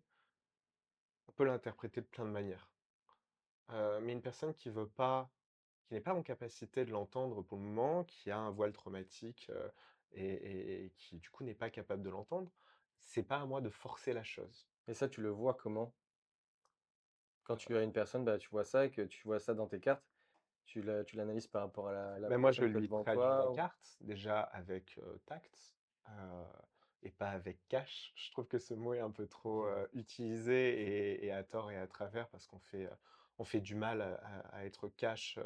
on peut l'interpréter de plein de manières. Mais une personne qui n'est pas en capacité de l'entendre pour le moment, qui a un voile traumatique, et qui du coup n'est pas capable de l'entendre, c'est pas à moi de forcer la chose. Et ça, tu le vois comment? Quand tu as une personne, bah, tu vois ça et que tu vois ça dans tes cartes, tu l'analyses par rapport à la Ben moi, je personne que tu as lui devant traduis la toi ou carte, déjà avec, tact, heu, et pas avec cash. Je trouve que ce mot est un peu trop, ouais. utilisé et à tort et à travers parce on fait du mal à être cash,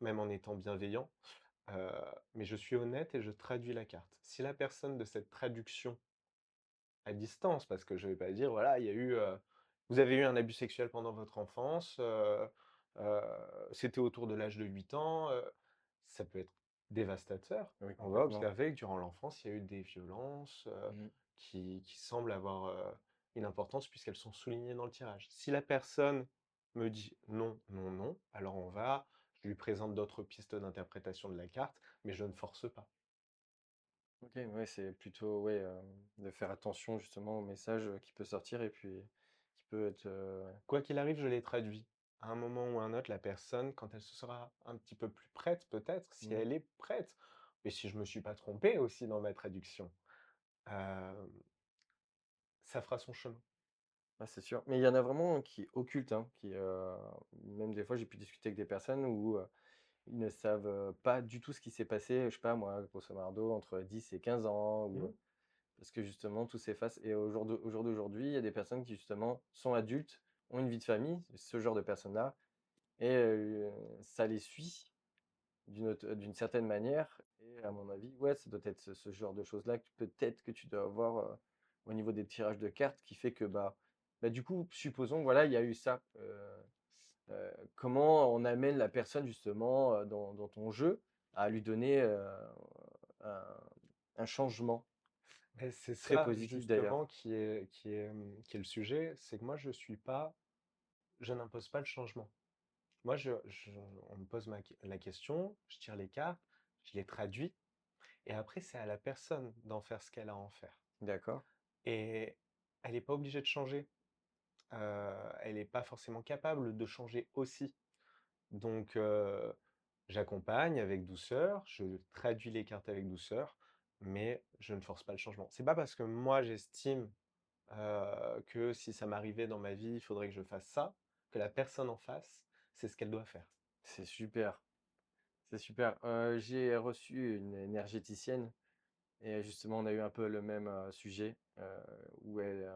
même en étant bienveillant. Heu, mais je suis honnête et je traduis la carte. Si la personne de cette traduction à distance, parce que je vais pas dire: «Voilà, il y a eu, vous avez eu un abus sexuel pendant votre enfance, heu, c'était autour de l'âge de 8 ans», ça peut être dévastateur. Oui, On va complètement. observer que durant l'enfance, il y a eu des violences, Mmh. qui semblent avoir, une importance puisqu'elles sont soulignées dans le tirage. Si la personne me dit: «Non, non, non», alors je lui présente d'autres pistes d'interprétation de la carte, mais je ne force pas. OK, ouais, c'est plutôt, ouais, de faire attention justement au message, qui peut sortir et puis qui peut être, Quoi qu'il arrive, je les traduis. À un moment ou à un autre, la personne, quand elle se sera un petit peu plus prête, peut-être, si mmh. elle est prête, et si je me suis pas trompé aussi dans ma traduction, hem, ça fera son chemin. Ah, c'est sûr. Mais il y en a vraiment qui occultent, hein, même des fois, j'ai pu discuter avec des personnes où, ils ne savent, pas du tout ce qui s'est passé, je sais pas moi, grosso merdo entre 10 et 15 ans ou, Mmh. parce que justement tout s'efface et au jour d'aujourd'hui, il y a des personnes qui justement sont adultes, ont une vie de famille, ce genre de personnes-là et ça les suit d'une certaine manière et à mon avis, ouais, ça doit être ce genre de choses-là que peut-être que tu dois avoir, au niveau des tirages de cartes qui fait que, bah, du coup, supposons, voilà, il y a eu ça, comment on amène la personne justement, dans ton jeu à lui donner, un un changement Et c'est très ça positif justement d'ailleurs? qui est le sujet, c'est que moi je n'impose pas le changement. Moi on me pose la question, je tire les cartes, je les traduis et après c'est à la personne d'en faire ce qu'elle a à en faire D'accord. et elle n'est pas obligée de changer. Elle n'est pas forcément capable de changer aussi. Donc j'accompagne avec douceur, je traduis les cartes avec douceur, mais je ne force pas le changement. C'est pas parce que moi j'estime, que si ça m'arrivait dans ma vie, il faudrait que je fasse ça, que la personne en face, c'est ce qu'elle doit faire. C'est super, c'est super. J'ai reçu une énergéticienne et justement, on a eu un peu le même, sujet, où elle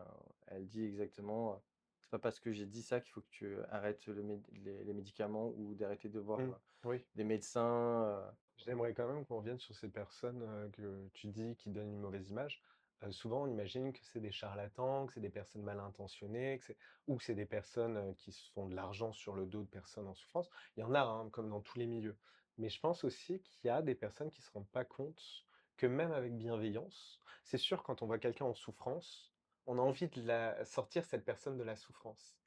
dit exactement, «C'est pas parce que j'ai dit ça qu'il faut que tu arrêtes les médicaments ou d'arrêter de voir, Mmh, oui. des médecins», J'aimerais quand même qu'on revienne sur ces personnes, que tu dis qui donnent une mauvaise image. souvent on imagine que c'est des charlatans, que c'est des personnes mal intentionnées, que c'est des personnes, qui se font de l'argent sur le dos de personnes en souffrance. Il y en a, hein, comme dans tous les milieux. Mais je pense aussi qu'il y a des personnes qui se rendent pas compte que même avec bienveillance, c'est sûr quand on voit quelqu'un en souffrance, on a envie de la sortir cette personne de la souffrance.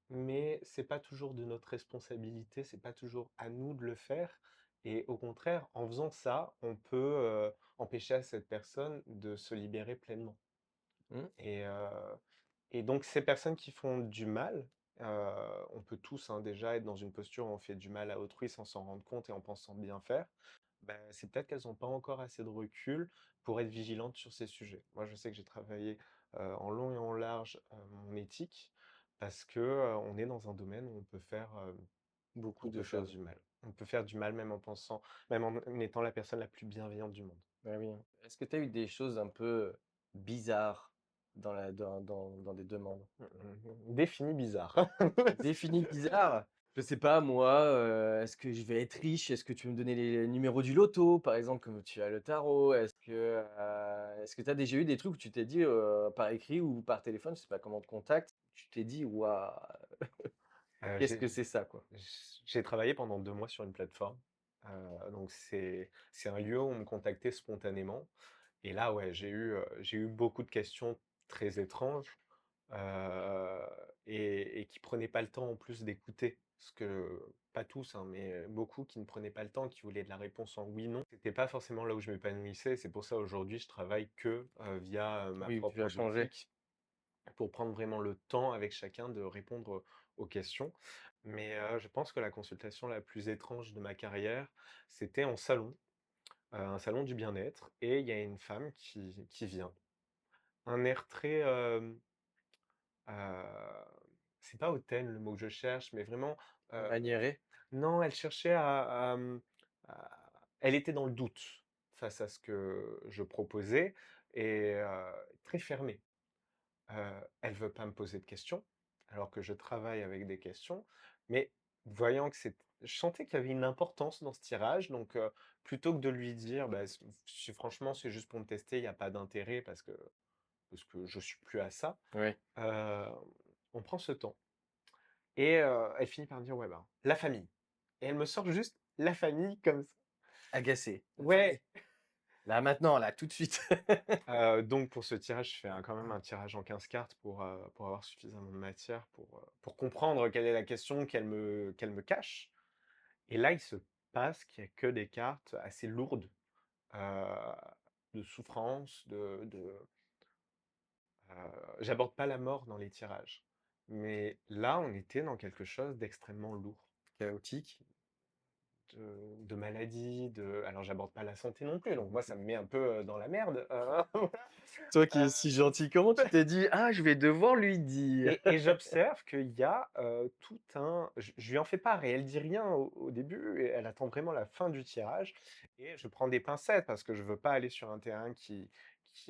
Mais c'est pas toujours de notre responsabilité, c'est pas toujours à nous de le faire. Et au contraire, en faisant ça, on peut empêcher à cette personne de se libérer pleinement. Mmh. Et, euh, et donc ces personnes qui font du mal, on peut tous hein, déjà être dans une posture où on fait du mal à autrui sans s'en rendre compte et en pensant bien faire. Ben, c'est peut-être qu'elles n'ont pas encore assez de recul pour être vigilantes sur ces sujets. Moi, je sais que j'ai travaillé en long et en large mon éthique parce que on est dans un domaine où Beaucoup on de peut faire choses. du mal. On peut faire du mal même en pensant, même en étant la personne la plus bienveillante du monde. Bah oui, hein. Est-ce que tu as eu des choses un peu bizarres dans des demandes? Défini bizarre. Défini bizarre? Je sais pas moi, est-ce que je vais être riche? Est-ce que tu veux me donner les numéros du loto, par exemple, comme tu as le tarot? Est-ce que tu as déjà eu des trucs où tu t'es dit, par écrit ou par téléphone, je sais pas comment on te contacte, tu t'es dit: «Waouh, Euh, qu'est-ce j'ai que c'est ça, quoi?» j'ai travaillé pendant 2 mois sur une plateforme. Donc c'est un lieu où on me contactait spontanément. Et là, ouais, j'ai eu beaucoup de questions très étranges euh, et qui prenaient pas le temps en plus d'écouter. Parce que, pas tous, hein, mais beaucoup qui ne prenaient pas le temps, qui voulaient de la réponse en oui, non. C'était pas forcément là où je m'épanouissais. C'est pour ça aujourd'hui, je travaille que via ma Oui, tu as propre changé. boutique pour prendre vraiment le temps avec chacun de répondre aux questions. Mais je pense que la consultation la plus étrange de ma carrière, c'était en salon, un salon du bien-être, et il y a une femme qui vient. Un air très, c'est pas hautaine le mot que je cherche, mais vraiment, heu, Maniéré? non, elle cherchait à elle était dans le doute face à ce que je proposais et très fermée. Elle veut pas me poser de questions, alors que je travaille avec des questions, mais voyant que je sentais qu'il y avait une importance dans ce tirage, donc plutôt que de lui dire: «Bah, si franchement c'est juste pour me tester, il y a pas d'intérêt parce que je suis plus à ça», Oui. heu, on prend ce temps et elle finit par me dire: «Ouais, ben, la famille» et elle me sort juste la famille comme ça. Agacé, la Ouais! famille. Là, maintenant, là, tout de suite. Donc pour ce tirage, je fais quand même un tirage en 15 cartes pour avoir suffisamment de matière pour comprendre quelle est la question qu'elle me cache. Et là, il se passe qu'il y a que des cartes assez lourdes euh, de souffrance, j'aborde pas la mort dans les tirages. Mais là, on était dans quelque chose d'extrêmement lourd. Chaotique. De maladie, alors j'aborde pas la santé non plus, donc moi ça me met un peu dans la merde. Toi qui Euh, es si gentil, comment tu t'es dit: «Ah, je vais devoir lui dire»? Et j'observe qu'il y a, tout un je lui en fais part et elle dit rien au début et elle attend vraiment la fin du tirage et je prends des pincettes parce que je veux pas aller sur un terrain qui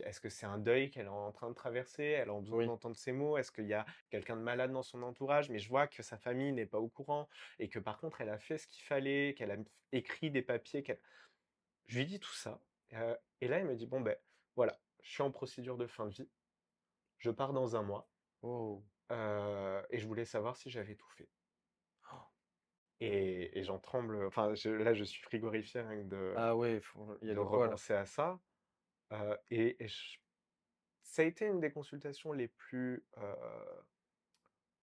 est-ce que c'est un deuil qu'elle est en train de traverser? Elle a besoin Oui. d'entendre ces mots? Est-ce qu'il y a quelqu'un de malade dans son entourage? Mais je vois que sa famille n'est pas au courant et que par contre elle a fait ce qu'il fallait, qu'elle a écrit des papiers, qu'elle je lui dis tout ça, et là elle me dit: «Bon, ben voilà, je suis en procédure de fin de vie, je pars dans un mois». Oh. Et je voulais savoir si j'avais tout fait. Et j'en tremble, enfin, là, je suis frigorifié rien que Ah ouais, il y a de de quoi là. repenser à ça. Ça a été une des consultations les plus.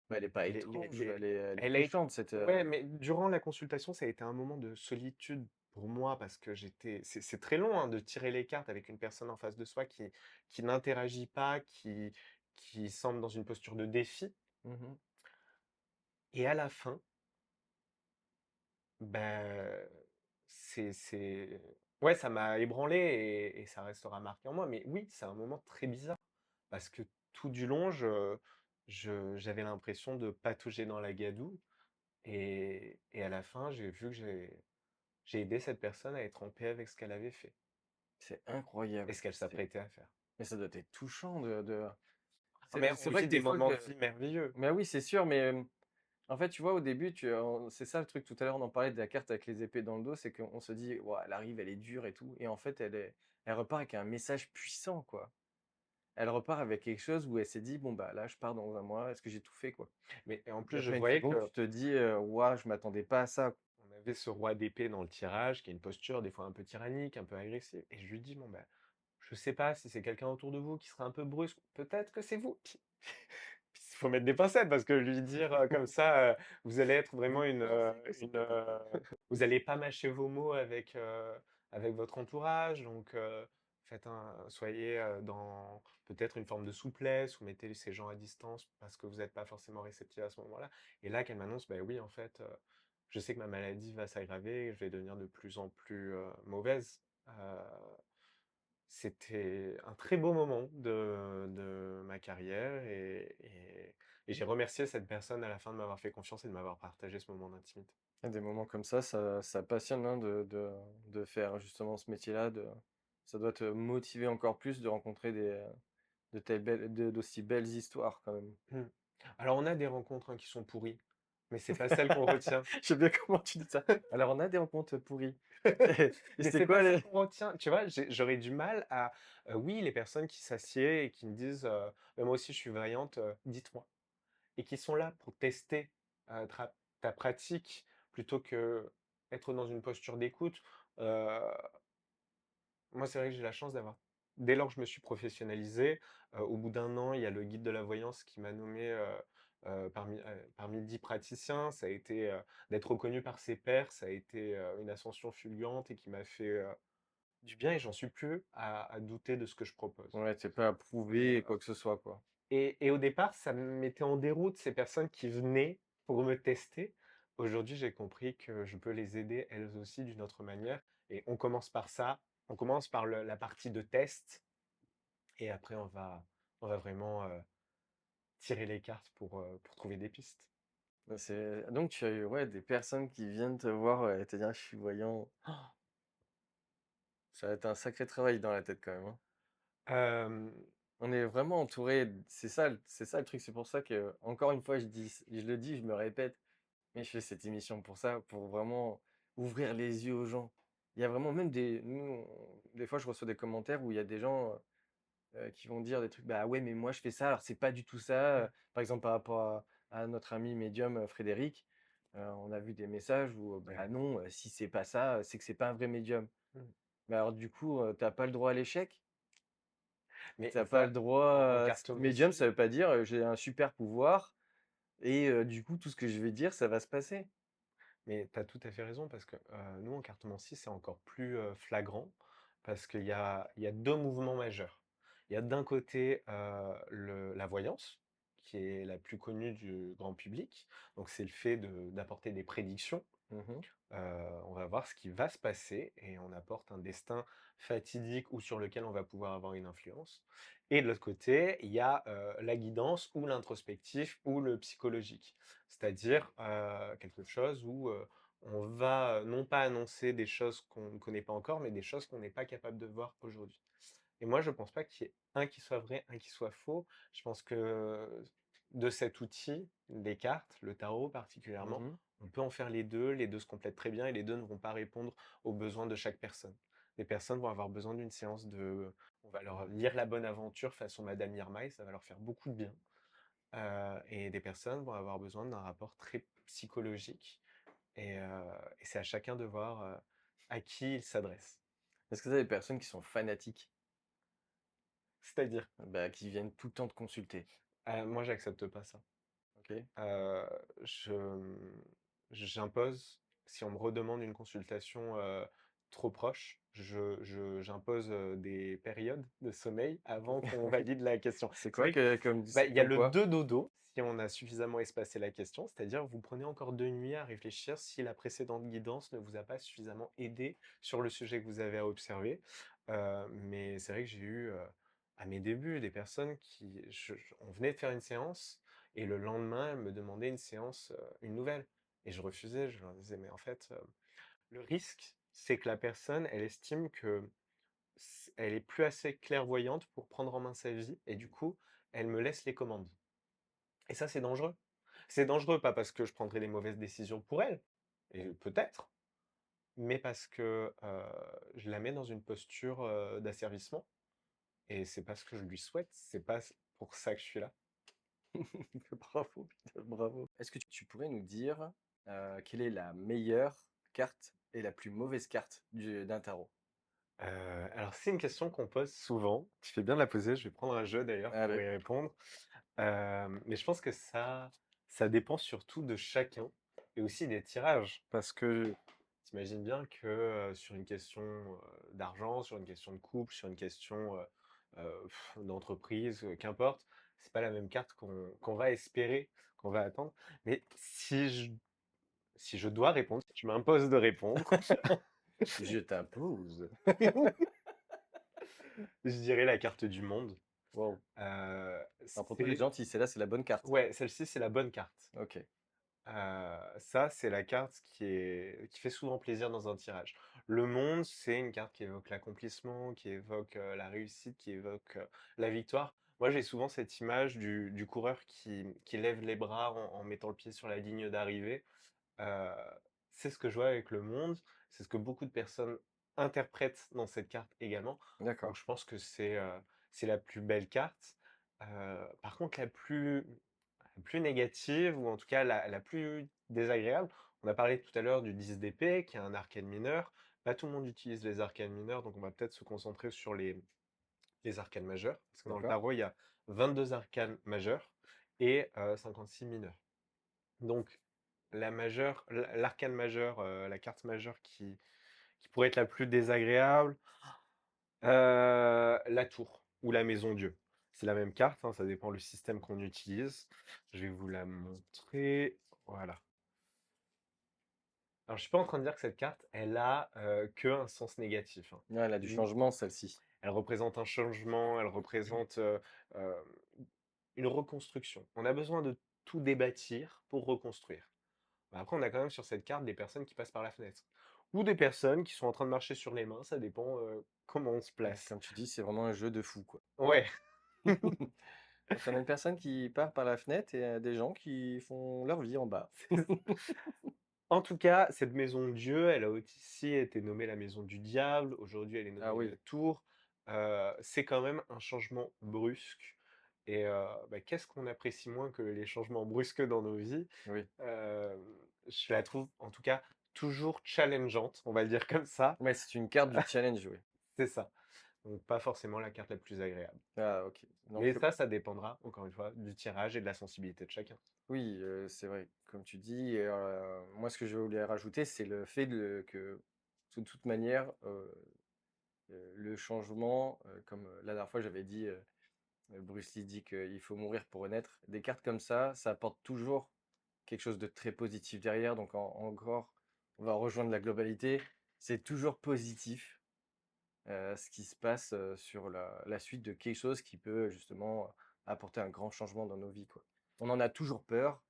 Bah, elle est pas étrange, elle est Elle a été. touchante cette, Ouais, mais durant la consultation, ça a été un moment de solitude pour moi parce que c'est très long hein, de tirer les cartes avec une personne en face de soi qui n'interagit pas, qui semble dans une posture de défi. mmh Et à la fin, ben, c'est ouais, ça m'a ébranlé et ça restera marqué en moi. Mais oui, c'est un moment très bizarre parce que tout du long, j'avais l'impression de patauger dans la gadoue et à la fin, j'ai vu que j'ai aidé cette personne à être en paix avec ce qu'elle avait fait c'est et incroyable. ce qu'elle s'apprêtait à faire. Mais ça doit être touchant de Ah, mais c'est on vrai vit que des des fois moments que de vie merveilleux. mais oui, c'est sûr, mais, en fait, tu vois, au début, c'est ça le truc, tout à l'heure, on en parlait de la carte avec les épées dans le dos, c'est qu'on se dit: «Waouh, elle arrive, elle est dure et tout» et en fait, elle repart avec un message puissant, quoi. elle repart avec quelque chose où elle s'est dit: «Bon, bah, là, je pars dans un mois, est-ce que j'ai tout fait, quoi?» Mais et en Et plus, je après une voyais seconde, tu que te dis: «Waouh, je m'attendais pas à ça». on avait ce roi d'épée dans le tirage, qui a une posture des fois un peu tyrannique, un peu agressive et je lui dis: «Bon, bah, je sais pas si c'est quelqu'un autour de vous qui serait un peu brusque, peut-être que c'est vous». Puis il faut mettre des pincettes parce que lui dire, comme ça, vous allez être vraiment Vous pensez que c'est peut-être vous allez pas mâcher vos mots avec, avec votre entourage donc faites un soyez, dans peut-être une forme de souplesse ou mettez ces gens à distance parce que vous n'êtes pas forcément réceptifs à ce moment-là et là qu'elle m'annonce: «Bah, oui, en fait, je sais que ma maladie va s'aggraver et je vais devenir de plus en plus, mauvaise». C'était un très beau moment de ma carrière et j'ai remercié cette personne à la fin de m'avoir fait confiance et de m'avoir partagé ce moment d'intimité. Il y a des moments comme ça passionne, hein, de faire justement ce métier-là, ça doit te motiver encore plus de rencontrer de telles belles d'aussi belles histoires quand même. Mmh. Alors on a des rencontres, hein, qui sont pourries, mais c'est pas celles qu'on retient. J'aime bien comment tu dis ça. Alors on a des rencontres pourries. Et Mais c'était c'est pas quoi celles les qu'on retient. Tu vois, j'aurais du mal à oui, les personnes qui s'assiedent et qui me disent, «Bah, moi aussi je suis vaillante, dites-moi» et qui sont là pour tester, ta pratique plutôt que être dans une posture d'écoute. Heu Moi, c'est vrai que j'ai la chance d'avoir dès lors que je me suis professionnalisé, au bout d'un an, il y a le guide de la voyance qui m'a nommé, parmi 10 praticiens. Ça a été, d'être reconnu par ses pairs, ça a été, une ascension fulgurante et qui m'a fait, du bien et j'en suis plus à douter de ce que je propose. ouais, tu pas à Et prouver quoi que ce soit, quoi. et au départ, ça me mettait en déroute ces personnes qui venaient pour me tester. Aujourd'hui, j'ai compris que je peux les aider elles aussi d'une autre manière et on commence par ça. On commence par la partie de test et après on va vraiment, tirer les cartes pour trouver des pistes. Bah, donc tu as eu, ouais, des personnes qui viennent te voir, et te dire: «Je suis voyant». Ça va être un sacré travail dans la tête quand même, hein. Hem, On est vraiment entouré c'est ça le truc, c'est pour ça que encore une fois je le dis, je me répète, mais je fais cette émission pour ça, pour vraiment ouvrir les yeux aux gens. Il y a vraiment même des fois je reçois des commentaires où il y a des gens, qui vont dire des trucs: «Bah ouais, mais moi je fais ça, alors c'est pas du tout ça», mmh, par exemple par rapport à notre ami médium, Frédéric, on a vu des messages où, ouais, bah non, si c'est pas ça, c'est que c'est pas un vrai médium. mmh. Mais alors du coup, tu pas le droit à l'échec? Mais T'as pas ça, le droit, en médium, ça cartomancie veut pas dire, j'ai un super pouvoir et du coup tout ce que je vais dire, ça va se passer. mais tu as tout à fait raison parce que, nous en cartomancie, c'est encore plus, flagrant parce qu'il y a 2 mouvements majeurs. Il y a d'un côté, la voyance, qui est la plus connue du grand public, donc c'est le fait d'apporter des prédictions. Mmh. On va voir ce qui va se passer et on apporte un destin fatidique ou sur lequel on va pouvoir avoir une influence. Et de l'autre côté, il y a, la guidance ou l'introspectif ou le psychologique. C'est-à-dire, quelque chose où, on va, non pas annoncer des choses qu'on ne connaît pas encore, mais des choses qu'on n'est pas capable de voir aujourd'hui. Et moi, je ne pense pas qu'il y ait un qui soit vrai, un qui soit faux. Je pense que de cet outil, les cartes, le tarot particulièrement, Mmh. on peut en faire les 2 se complètent très bien et les 2 ne vont pas répondre aux besoins de chaque personne. Les personnes vont avoir besoin d'une séance de on va leur lire la bonne aventure façon Madame Irma et ça va leur faire beaucoup de bien. Et des personnes vont avoir besoin d'un rapport très psychologique et c'est à chacun de voir, à qui il s'adresse. Est-ce que tu as des personnes qui sont fanatiques? C'est-à-dire, Bah, qui viennent tout le temps te consulter? moi j'accepte pas ça. OK. Heu, je, j'impose, si on me redemande une consultation, trop proche, j'impose, des périodes de sommeil avant qu'on valide la question. C'est C'est quoi vrai que que bah, il y a comme le quoi? 2 dodo, si on a suffisamment espacé la question, c'est-à-dire vous prenez encore 2 nuits à réfléchir si la précédente guidance ne vous a pas suffisamment aidé sur le sujet que vous avez à observer. Mais c'est vrai que j'ai eu, à mes débuts, des personnes qui on venait de faire une séance et le lendemain, elles me demandaient une séance, une nouvelle et je refusais. Je leur disais: «Mais en fait, le risque, c'est que la personne, elle estime que elle est plus assez clairvoyante pour prendre en main sa vie et du coup, elle me laisse les commandes» et ça, c'est dangereux. C'est dangereux pas parce que je prendrai des mauvaises décisions pour elle et peut-être, mais parce que, je la mets dans une posture, d'asservissement et c'est pas ce que je lui souhaite, c'est pas pour ça que je suis là. Bravo, putain, bravo. Est-ce que tu pourrais nous dire, quelle est la meilleure carte et la plus mauvaise carte d'un tarot? Alors c'est une question qu'on pose souvent. Tu fais bien de la poser, je vais prendre un jeu d'ailleurs pour Allez, y répondre. Mais je pense que ça dépend surtout de chacun et aussi des tirages. Parce que tu imagines bien que, sur une question, d'argent, sur une question de couple, sur une question, d'entreprise, qu'importe, c'est pas la même carte qu'on va espérer, qu'on va attendre. Mais si je dois répondre, si tu m'imposes de répondre, je t'impose. je dirais la carte du monde. Waouh. Alors pour toi, les C'est gens, si celle-là, c'est la bonne carte. Ouais, celle-ci, c'est la bonne carte. OK, Ça, c'est la carte qui fait souvent plaisir dans un tirage. Le monde, c'est une carte qui évoque l'accomplissement, qui évoque, la réussite, qui évoque, la victoire. Moi, j'ai souvent cette image du coureur qui lève les bras en mettant le pied sur la ligne d'arrivée. Heu, c'est ce que je vois avec le monde, c'est ce que beaucoup de personnes interprètent dans cette carte également. Donc d'accord. je pense que c'est la plus belle carte. Par contre la plus négative ou en tout cas la plus désagréable, on a parlé tout à l'heure du 10 d'épée qui est un arcane mineur. Pas tout le monde utilise les arcanes mineurs, donc on va peut-être se concentrer sur les arcanes majeurs. Parce que dans le D'accord. tarot, il y a 22 arcanes majeurs et 56 mineurs. Donc l'arcane majeur, la carte majeure qui pourrait être la plus désagréable, la tour ou la maison Dieu. C'est la même carte, hein, ça dépend le système qu'on utilise. Je vais vous la montrer. Voilà. Alors, je suis pas en train de dire que cette carte, elle a que un sens négatif, hein. Ouais, elle a du Mmh. changement, celle-ci. Elle représente un changement, elle représente euh, une reconstruction. On a besoin de tout débâtir pour reconstruire. Bah, après, on a quand même sur cette carte des personnes qui passent par la fenêtre. Ou des personnes qui sont en train de marcher sur les mains, ça dépend comment on se Ouais, place. comme tu dis, c'est vraiment un jeu de fou, quoi. Ouais. Donc on a une personne qui part par la fenêtre et des gens qui font leur vie en bas. En tout cas, cette maison de Dieu, elle a aussi été nommée la maison du diable. Aujourd'hui, elle est Ah nommée la oui, tour. C'est quand même un changement brusque. Et bah, qu'est-ce qu'on apprécie moins que les changements brusques dans nos vies? oui. Euh, je la trouve, en tout cas, toujours challengeante, on va le dire comme ça. Ouais, c'est une carte du challenge, oui. C'est ça. Donc, pas forcément la carte la plus agréable. Ah OK. Mais Donc ça dépendra, encore une fois, du tirage et de la sensibilité de chacun. oui, c'est vrai, comme tu dis et moi ce que je voulais rajouter, c'est le fait que de toute manière, le changement, comme, la dernière fois j'avais dit, Bruce Lee dit qu'il faut mourir pour renaître. Des cartes comme ça apporte toujours quelque chose de très positif derrière, donc encore, on va rejoindre la globalité. C'est toujours positif, ce qui se passe, sur la suite de quelque chose qui peut justement, apporter un grand changement dans nos vies, quoi. On en a toujours peur,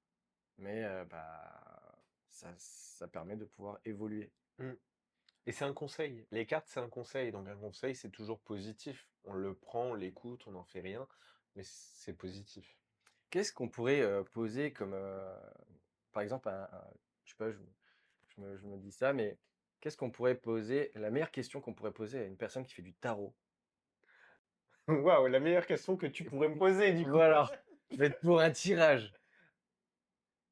mais bah, ça permet de pouvoir évoluer. Mm. Et c'est un conseil. Les cartes, c'est un conseil. Donc un conseil, c'est toujours positif. On le prend, on l'écoute, on n'en fait rien, mais c'est positif. Qu'est-ce qu'on pourrait, poser comme, par exemple je sais pas, je me dis ça, mais qu'est-ce qu'on pourrait poser la meilleure question qu'on pourrait poser à une personne qui fait du tarot? Waouh, la meilleure question que tu pourrais me poser, du coup. Voilà, mais pour un tirage.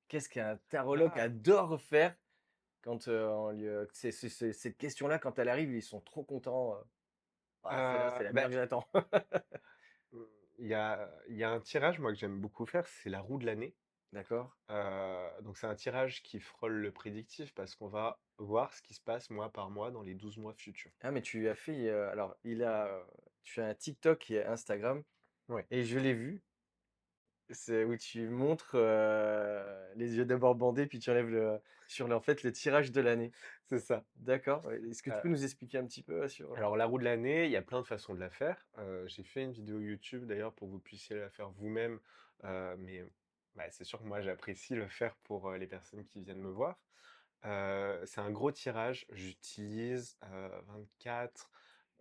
Qu'est-ce qu'un tarologue Ah, adore faire quand, on lui, cette question-là, quand elle arrive, ils sont trop contents, «Ah celle-là, c'est la bah, meilleure que j'attends». mmh, il y a un tirage, moi, que j'aime beaucoup faire, c'est la roue de l'année. D'accord. Donc c'est un tirage qui frôle le prédictif parce qu'on va voir ce qui se passe mois par mois dans les 12 mois futurs. Ah mais tu as fait, alors tu as un TikTok et Instagram Ouais, et je l'ai vu. C'est où tu montres, les yeux d'abord bandés puis tu enlèves sur le en fait, le tirage de l'année. c'est ça. D'accord, ouais. Est-ce que tu Heu, peux nous expliquer un petit peu, sur, alors la roue de l'année, il y a plein de façons de la faire. J'ai fait une vidéo YouTube d'ailleurs pour que vous puissiez la faire vous-même, mais bah, c'est sûr que moi j'apprécie le faire pour, les personnes qui viennent me voir. C'est un gros tirage, j'utilise, 24,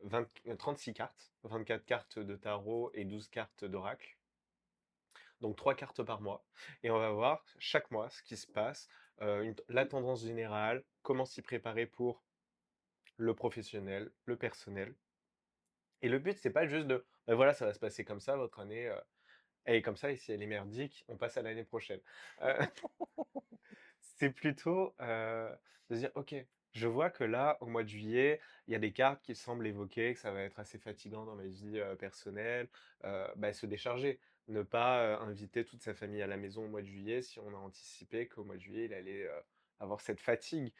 20 36 cartes, 24 cartes de tarot et 12 cartes d'oracle. Donc 3 cartes par mois. Et on va voir chaque mois ce qui se passe, la tendance générale, comment s'y préparer pour le professionnel, le personnel. Et le but, c'est pas juste de voilà, ça va se passer comme ça, votre année, elle est comme ça et si elle est merdique, on passe à l'année prochaine». Heu, c'est plutôt, de se dire: «OK, je vois que là, au mois de juillet, il y a des cartes qui semblent évoquer que ça va être assez fatigant dans ma vie, personnelle». Bah, se décharger, ne pas, inviter toute sa famille à la maison au mois de juillet si on a anticipé qu'au mois de juillet, il allait, avoir cette fatigue.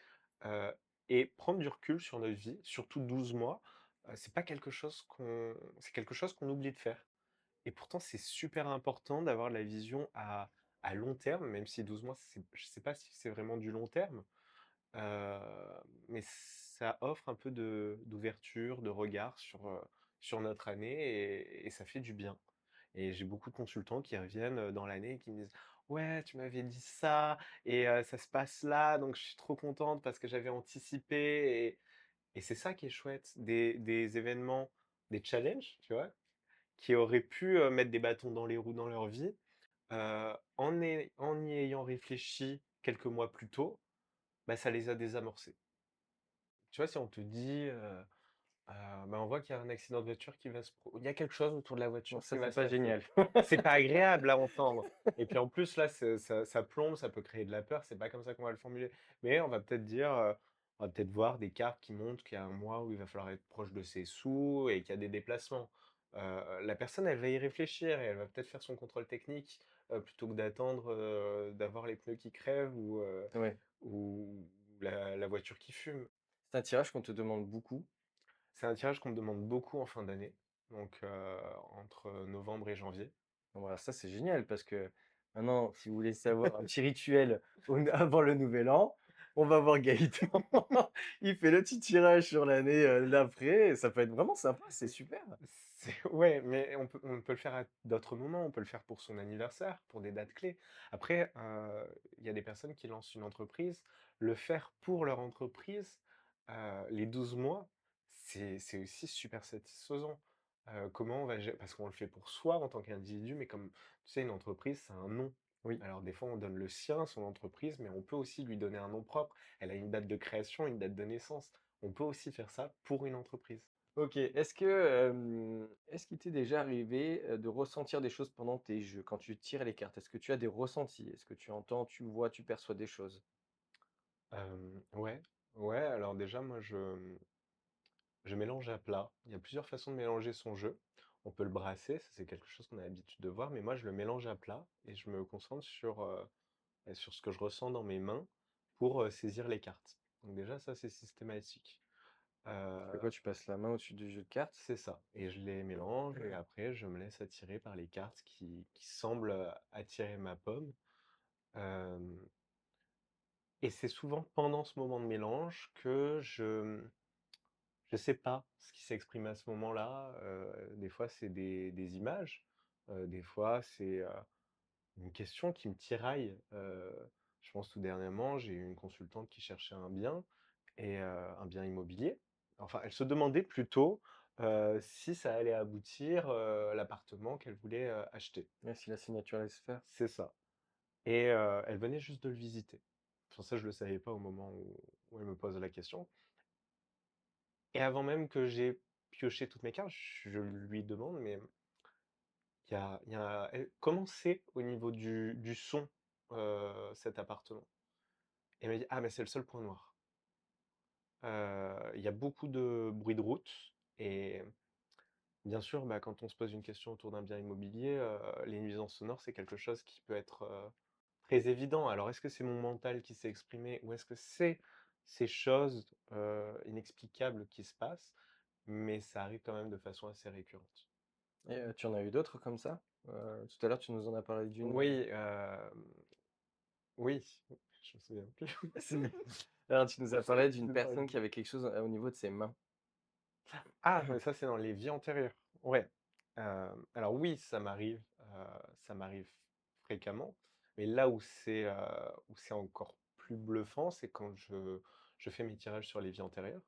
Heu et prendre du recul sur notre vie, surtout 12 mois, c'est quelque chose qu'on oublie de faire. Et pourtant, c'est super important d'avoir la vision à long terme, même si 12 mois, je sais pas si c'est vraiment du long terme, heu, mais ça offre un peu d'ouverture, de regard sur notre année et ça fait du bien. Et j'ai beaucoup de consultants qui reviennent, dans l'année et qui me disent: «Ouais, tu m'avais dit ça et ça se passe là, donc je suis trop contente parce que j'avais anticipé» et c'est ça qui est chouette, des événements, des challenges, tu vois? Qui auraient pu, mettre des bâtons dans les roues dans leur vie, en y ayant réfléchi quelques mois plus tôt, bah, ça les a désamorcés. Tu vois, si on te dit, bah, on voit qu'il y a un accident de voiture qui va se pro il y a quelque chose autour de la Bon, voiture qui ça, va c'est se pas passer. génial. C'est pas agréable à entendre et puis en plus là, ça plombe, ça peut créer de la peur, c'est pas comme ça qu'on va le formuler. Mais on va peut-être dire, on va peut-être voir des cartes qui montrent qu'il y a un mois où il va falloir être proche de ses sous et qu'il y a des déplacements. La personne, elle va y réfléchir et elle va peut-être faire son contrôle technique, plutôt que d'attendre, d'avoir les pneus qui crèvent Ouais. ou la voiture qui fume. C'est un tirage qu'on te demande beaucoup. C'est un tirage qu'on me demande beaucoup en fin d'année, donc entre novembre et janvier. Bon, voilà, ça, c'est génial parce que maintenant, si vous voulez savoir un petit rituel avant le nouvel an, on va voir Gaëtan. Il fait le petit tirage sur l'année d'après. Et ça peut être vraiment sympa, c'est super. Ouais, mais on peut le faire à d'autres moments, on peut le faire pour son anniversaire, pour des dates clés. Après, il y a des personnes qui lancent une entreprise, le faire pour leur entreprise, les 12 mois, c'est aussi super satisfaisant. Comment on va gé parce qu'on le fait pour soi en tant qu'individu, mais comme tu sais, une entreprise, c'est un nom. Oui. Alors des fois, on donne le sien, son entreprise, mais on peut aussi lui donner un nom propre. Elle a une date de création, une date de naissance. On peut aussi faire ça pour une entreprise. Ok. Est-ce qu'il t'est déjà arrivé de ressentir des choses pendant tes jeux, quand tu tires les cartes? Est-ce que tu as des ressentis? Est-ce que tu entends, tu vois, tu perçois des choses? Ouais, ouais, alors déjà moi je mélange à plat. Il y a plusieurs façons de mélanger son jeu. On peut le brasser, ça c'est quelque chose qu'on a l'habitude de voir, mais moi je le mélange à plat et je me concentre sur ce que je ressens dans mes mains pour, saisir les cartes. Donc déjà ça c'est systématique. Tu Heu, fais quoi? Tu passes la main au-dessus du jeu de cartes? c'est ça et je les mélange et après je me laisse attirer par les cartes qui semblent, attirer ma pomme. Hem et c'est souvent pendant ce moment de mélange que je sais pas ce qui s'exprime à ce moment-là, des fois c'est des images, des fois c'est, une question qui me tiraille. Je pense tout dernièrement, j'ai eu une consultante qui cherchait un bien et un bien immobilier. Enfin, elle se demandait plutôt, si ça allait aboutir, l'appartement qu'elle voulait, acheter. Ouais, si la signature laisse faire. C'est ça et elle venait juste de le visiter. Enfin ça, je le savais pas au moment où elle me pose la question. Et avant même que j'ai pioché toutes mes cartes, je lui demande: «Mais comment c'est au niveau du son, cet appartement?» Et elle m'a dit: «Ah mais c'est le seul point noir. Il y a beaucoup de bruit de route» et bien sûr, bah, quand on se pose une question autour d'un bien immobilier, les nuisances sonores, c'est quelque chose qui peut être, très évident. Alors est-ce que c'est mon mental qui s'est exprimé ou est-ce que c'est ces choses, inexplicables qui se passent? Mais ça arrive quand même de façon assez récurrente. Et tu en as eu d'autres comme ça? Tout à l'heure, tu nous en as parlé d'une, Oui, oui, je me souviens plus. c'est alors tu nous as parlé d'une Tu me parles personne de qui avait quelque chose, au niveau de ses mains. ah, mais ça, c'est dans les vies antérieures. Ouais. Alors oui, ça m'arrive fréquemment, mais là où c'est encore plus bluffant, c'est quand je fais mes tirages sur les vies antérieures.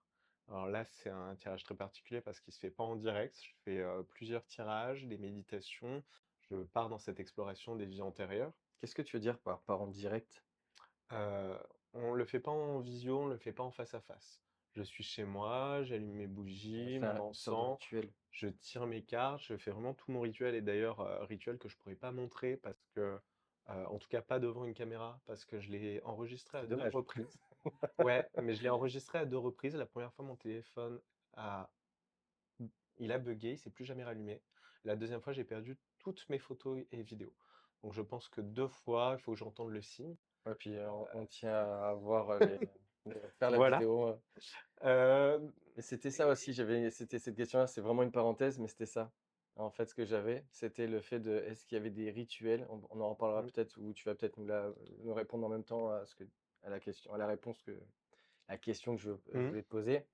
Alors là, c'est un tirage très particulier parce qu'il se fait pas en direct. Je fais, plusieurs tirages, des méditations. Je pars dans cette exploration des vies antérieures. Qu'est-ce que tu veux dire par en direct? Heu, on le fait pas en visio, on le fait pas en face à face. Je suis chez moi, j'allume mes On bougies, fait mon une sorte de encens, rituel. je tire mes cartes, je fais vraiment tout mon rituel et d'ailleurs, rituel que je pourrais pas montrer parce que, en tout cas pas devant une caméra, parce que je l'ai enregistré à C'est 2 dommage. reprises. Ouais, mais je l'ai enregistré à 2 reprises. La première fois, mon téléphone a il a buggé, il s'est plus jamais rallumé. La deuxième fois, j'ai perdu toutes mes photos et vidéos. Donc je pense que 2 fois, il faut que j'entende le signe. Ouais, puis on tient à voir faire la Voilà, vidéo. hem Et c'était ça aussi, et c'était cette question-là, c'est vraiment une parenthèse, mais c'était ça. En fait, ce que j'avais, c'était le fait de, est-ce qu'il y avait des rituels, on en reparlera mmh, peut-être, ou tu vas peut-être nous répondre en même temps à la question, à la réponse la question que je mmh. voulais te poser.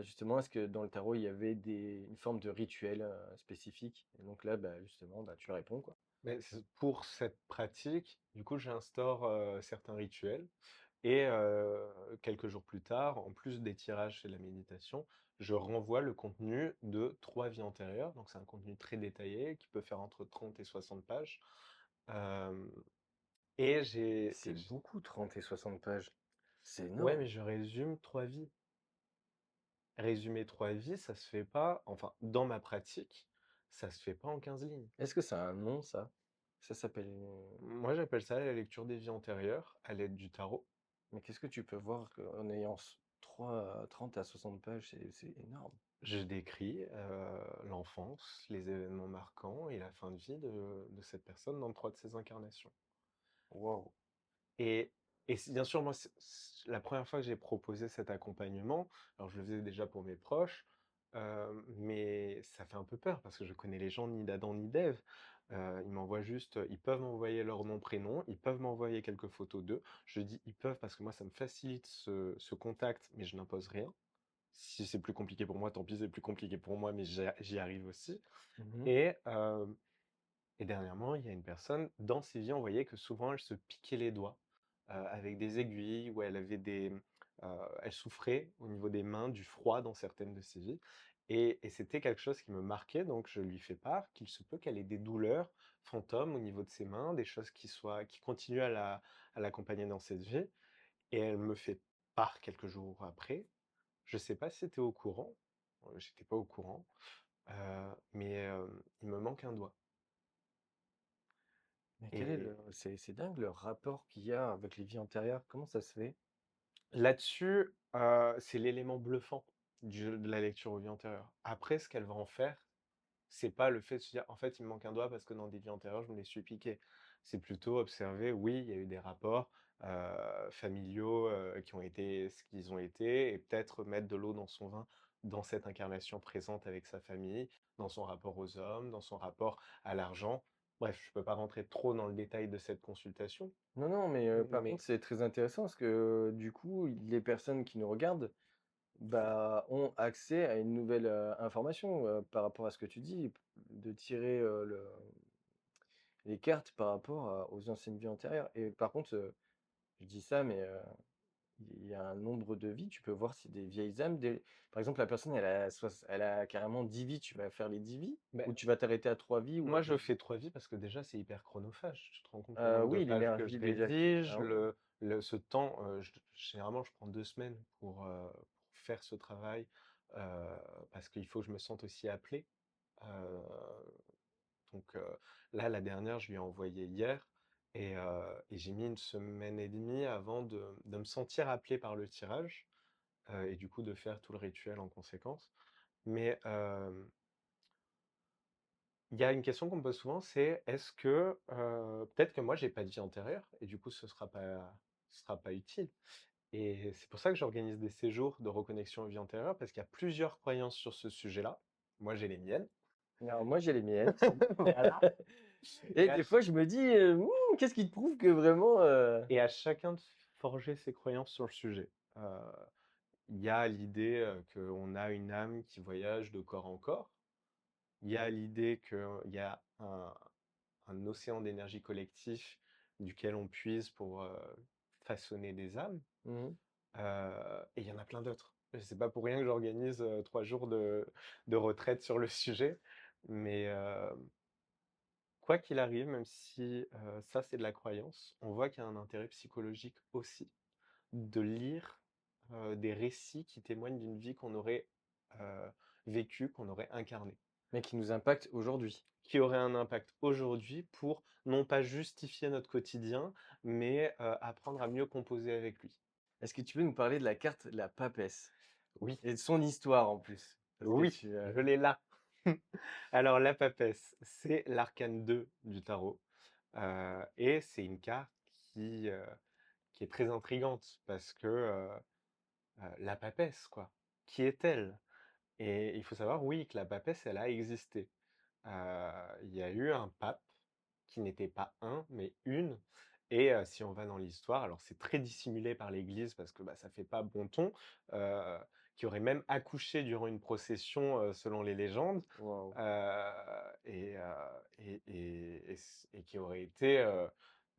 Justement, est-ce que dans le tarot, il y avait une forme de rituel spécifique? Et donc là, bah, justement, bah, tu réponds, quoi. Mais c'est pour cette pratique, du coup, j'instaure, certains rituels et quelques jours plus tard, en plus des tirages et de la méditation, je renvoie le contenu de 3 vies antérieures. Donc c'est un contenu très détaillé qui peut faire entre 30 et 60 pages. Hem et Mais j'ai c'est beaucoup, 30 et 60 pages. C'est ouais, énorme. mais je résume 3 vies. Résumer 3 vies, ça se fait pas enfin, dans ma pratique, ça se fait pas en 15 lignes. Est-ce que ça a un nom, ça? Ça s'appelle. Moi, j'appelle ça la lecture des vies antérieures à l'aide du tarot. Mais qu'est-ce que tu peux voir en ayant 30 à 60 pages? C'est énorme. Je décris, l'enfance, les événements marquants et la fin de vie de cette personne dans 3 de ses incarnations. Waouh. Et bien sûr, moi, la première fois que j'ai proposé cet accompagnement, alors je le faisais déjà pour mes proches, mais ça fait un peu peur parce que je connais les gens ni d'Adam ni d'Ève. Ils m'envoient juste, ils peuvent m'envoyer leur nom, prénom, ils peuvent m'envoyer quelques photos d'eux. Je dis: «Ils peuvent» parce que moi ça me facilite ce contact, mais je n'impose rien. Si c'est plus compliqué pour moi, tant pis, c'est plus compliqué pour moi, mais j'y arrive aussi. Mhm. Et, et dernièrement, il y a une personne, dans ses vies, on voyait que souvent elle se piquait les doigts avec des aiguilles, ou elle avait elle souffrait au niveau des mains du froid dans certaines de ses vies. Et c'était quelque chose qui me marquait, donc je lui fais part qu'il se peut qu'elle ait des douleurs fantômes au niveau de ses mains, des choses qui continuent à l'accompagner dans cette vie. Et elle me fait part quelques jours après. Je sais pas si tu es au courant, j'étais pas au courant, mais il me manque un doigt. Mais quel est Et c'est dingue le rapport qu'il y a avec les vies antérieures. Comment ça se fait? là-dessus, c'est l'élément bluffant de la lecture aux vies antérieures. Après, ce qu'elle va en faire, c'est pas le fait de se dire: «En fait, il me manque un doigt parce que dans des vies antérieures, je me les suis piqués». C'est plutôt observer, oui, il y a eu des rapports, familiaux, qui ont été ce qu'ils ont été, et peut-être mettre de l'eau dans son vin dans cette incarnation présente avec sa famille, dans son rapport aux hommes, dans son rapport à l'argent. Bref, je peux pas rentrer trop dans le détail de cette consultation, Non, non, mais par mais contre, c'est très intéressant parce que du coup, les personnes qui nous regardent, bah, ont accès à une nouvelle information par rapport à ce que tu dis, de tirer les cartes par rapport aux anciennes vies antérieures. Et par contre, je dis ça, mais il y a un nombre de vies, tu peux voir si des vieilles âmes, par exemple, la personne, elle a carrément 10 vies, tu vas faire les 10 vies, beh, ou tu vas t'arrêter à 3 vies ou à moi, 2 je vies. fais 3 vies parce que déjà, c'est hyper chronophage. Tu te rends compte le nombre de Oui, pages que l'énergie je déjà. rédige, Ah oui. ce temps, généralement, je prends 2 semaines pour faire ce travail, heu, parce qu'il faut que je me sente aussi appelé. Heu, donc là, la dernière, je lui ai envoyé hier, et j'ai mis 1 semaine et demie avant de me sentir appelé par le tirage, et du coup de faire tout le rituel en conséquence. Mais il y a une question qu'on me pose souvent, c'est est-ce que, peut-être que moi j'ai pas de vie antérieure et du coup ce sera pas utile, et c'est pour ça que j'organise des séjours de reconnexion aux vies antérieures parce qu'il y a plusieurs croyances sur ce sujet-là. Moi j'ai les miennes. Alors moi, j'ai les miennes. Voilà. Et et à des ch fois, je me dis, qu'est-ce qui te prouve que vraiment. et à chacun de forger ses croyances sur le sujet. Heu, il y a l'idée, qu'on a une âme qui voyage de corps en corps. Il y a l'idée qu'il y a un océan d'énergie collectif duquel on puise pour façonner des âmes. Mhm. Et il y en a plein d'autres. C'est pas pour rien que j'organise 3 jours de retraite sur le sujet. Mais quoi qu'il arrive, même si ça c'est de la croyance, on voit qu'il y a un intérêt psychologique aussi de lire des récits qui témoignent d'une vie qu'on aurait, heu, vécue, qu'on aurait incarnée. mais qui nous impacte aujourd'hui. Qui aurait un impact aujourd'hui pour non pas justifier notre quotidien, mais apprendre à mieux composer avec lui. Est-ce que tu peux nous parler de la carte de la papesse Oui, et de son histoire en plus? Parce que oui, tu, je l'ai là. Alors la papesse, c'est l'arcane 2 du tarot, et c'est une carte qui est très intrigante parce que, la papesse quoi, qui est-elle? Et il faut savoir, oui, que la papesse, elle a existé. Il y a eu un pape qui n'était pas un, mais une. Et si on va dans l'histoire, alors c'est très dissimulé par l'Église parce que bah, ça fait pas bon ton, euh, qui aurait même accouché durant une procession selon les légendes, waouh, et qui aurait été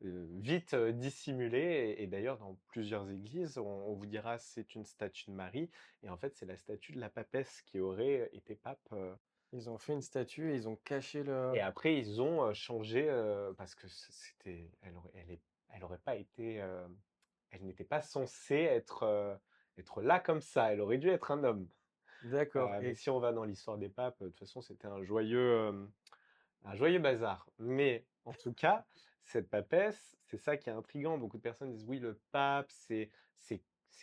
vite dissimulé. Et d'ailleurs, dans plusieurs églises, on vous dira c'est une statue de Marie, et en fait c'est la statue de la papesse qui aurait été pape. ils ont fait une statue et ils ont caché le Et après, ils ont changé parce que elle aurait pas été, elle n'était pas censée être, être là comme ça. Elle aurait dû être un homme. d'accord Mais et si on va dans l'histoire des papes, de toute façon, c'était un joyeux bazar. Mais en tout cas, cette papesse, c'est ça qui est intriguant. Beaucoup de personnes disent oui, le pape, c'est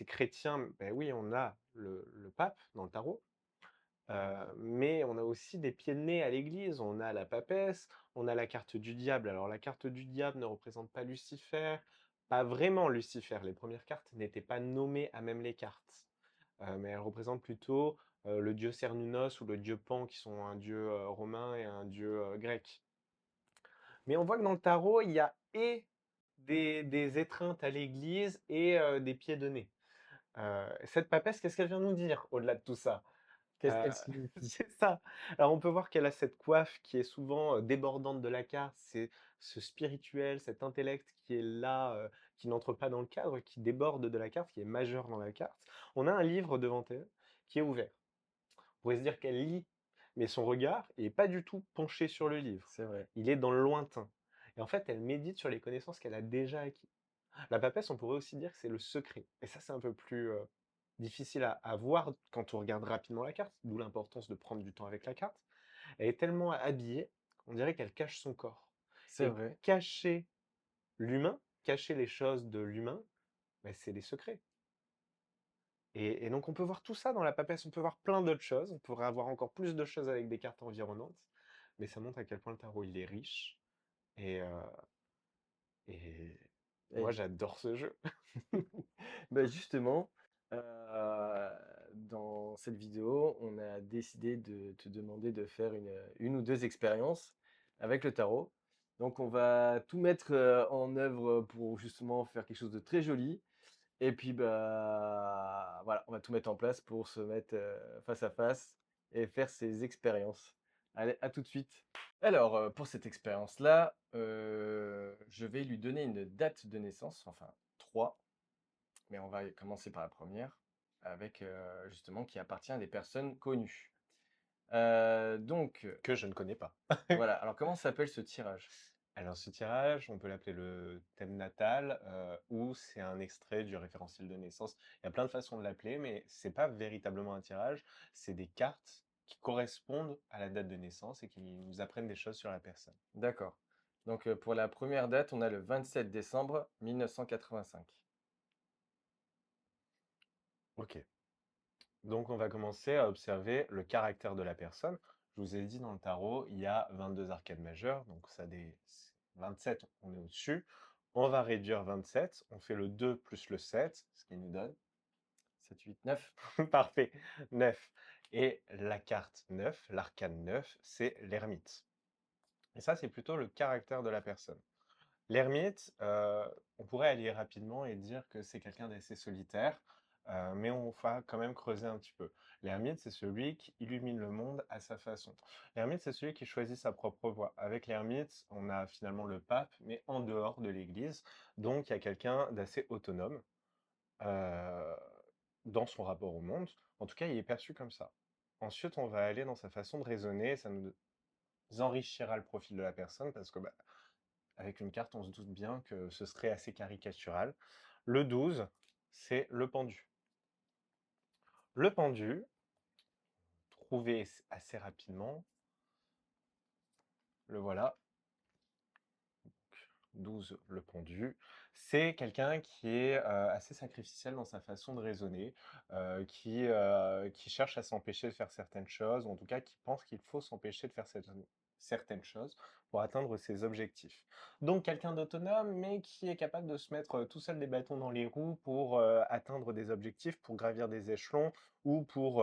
chrétien. Ben oui, on a le pape dans le tarot. Mais on a aussi des pieds de nez à l'église. On a la papesse, on a la carte du diable. Alors la carte du diable ne représente pas Lucifer, pas vraiment Lucifer. Les premières cartes n'étaient pas nommées à même les cartes. Mais elles représentent plutôt le dieu Cernunnos ou le dieu Pan, qui sont un dieu romain et un dieu grec. Mais on voit que dans le tarot, il y a et des étreintes à l'église et des pieds de nez. Cette papesse, qu'est-ce qu'elle vient nous dire au-delà de tout ça? qu'est-ce Heu, qu'elle signifie? c'est ça. Alors on peut voir qu'elle a cette coiffe qui est souvent, débordante de la carte. C'est ce spirituel, cet intellect qui est là, qui n'entre pas dans le cadre, qui déborde de la carte, qui est majeur dans la carte. On a un livre devant elle qui est ouvert. On pourrait se dire qu'elle lit, mais son regard est pas du tout penché sur le livre. C'est vrai, Il est dans le lointain, et en fait, elle médite sur les connaissances qu'elle a déjà acquises. La papesse, on pourrait aussi dire que c'est le secret. Et ça, c'est un peu plus difficile à voir quand on regarde rapidement la carte, d'où l'importance de prendre du temps avec la carte. Elle est tellement habillée qu'on dirait qu'elle cache son corps. c'est Et vrai. cacher l'humain, cacher les choses de l'humain, ben, c'est des secrets. Et donc on peut voir tout ça dans la papesse, on peut voir plein d'autres choses, on pourrait avoir encore plus de choses avec des cartes environnantes, mais ça montre à quel point le tarot il est riche. Et, et moi Et j'adore ce jeu. bah, justement, heu, dans cette vidéo, on a décidé de te demander de faire une ou 2 expériences avec le tarot. Donc on va tout mettre, en œuvre, pour justement faire quelque chose de très joli et puis, bah, voilà, on va tout mettre en place pour se mettre, face à face et faire ces expériences. Allez, à tout de suite. Alors, pour cette expérience-là, je vais lui donner une date de naissance, enfin 3. Mais on va commencer par la première, avec, justement qui appartient à des personnes connues. Donc, Que je ne connais pas. voilà, alors comment s'appelle ce tirage? Alors ce tirage, on peut l'appeler le thème natal, ou c'est un extrait du référentiel de naissance. Il y a plein de façons de l'appeler, mais c'est pas véritablement un tirage, c'est des cartes qui correspondent à la date de naissance et qui nous apprennent des choses sur la personne. D'accord. Donc, pour la première date, on a le 27 décembre 1985. OK. Donc on va commencer à observer le caractère de la personne. Je vous ai dit dans le tarot, il y a 22 arcades majeures, donc ça 27, on est au-dessus. On va réduire 27, on fait le 2 plus le 7, ce qui nous donne 7, 8, 9. parfait, 9. Et la carte 9, l'arcane 9, c'est l'ermite. Et ça, c'est plutôt le caractère de la personne. L'ermite, on pourrait aller rapidement et dire que c'est quelqu'un d'assez solitaire, mais on va quand même creuser un petit peu. L'ermite, c'est celui qui illumine le monde à sa façon. L'ermite, c'est celui qui choisit sa propre voie. Avec l'ermite, on a finalement le pape, mais en dehors de l'Église. Donc, il y a quelqu'un d'assez autonome euh, dans son rapport au monde. En tout cas, il est perçu comme ça. Ensuite, on va aller dans sa façon de raisonner. Ça nous enrichira le profil de la personne parce que bah, avec une carte, on se doute bien que ce serait assez caricatural. Le 12, c'est le pendu. Le pendu, trouvé assez rapidement, le voilà. 12, le pendu. C'est quelqu'un qui est assez sacrificiel dans sa façon de raisonner, qui cherche à s'empêcher de faire certaines choses, ou en tout cas qui pense qu'il faut s'empêcher de faire certaines choses pour atteindre ses objectifs. Donc quelqu'un d'autonome, mais qui est capable de se mettre tout seul des bâtons dans les roues pour atteindre des objectifs, pour gravir des échelons, ou pour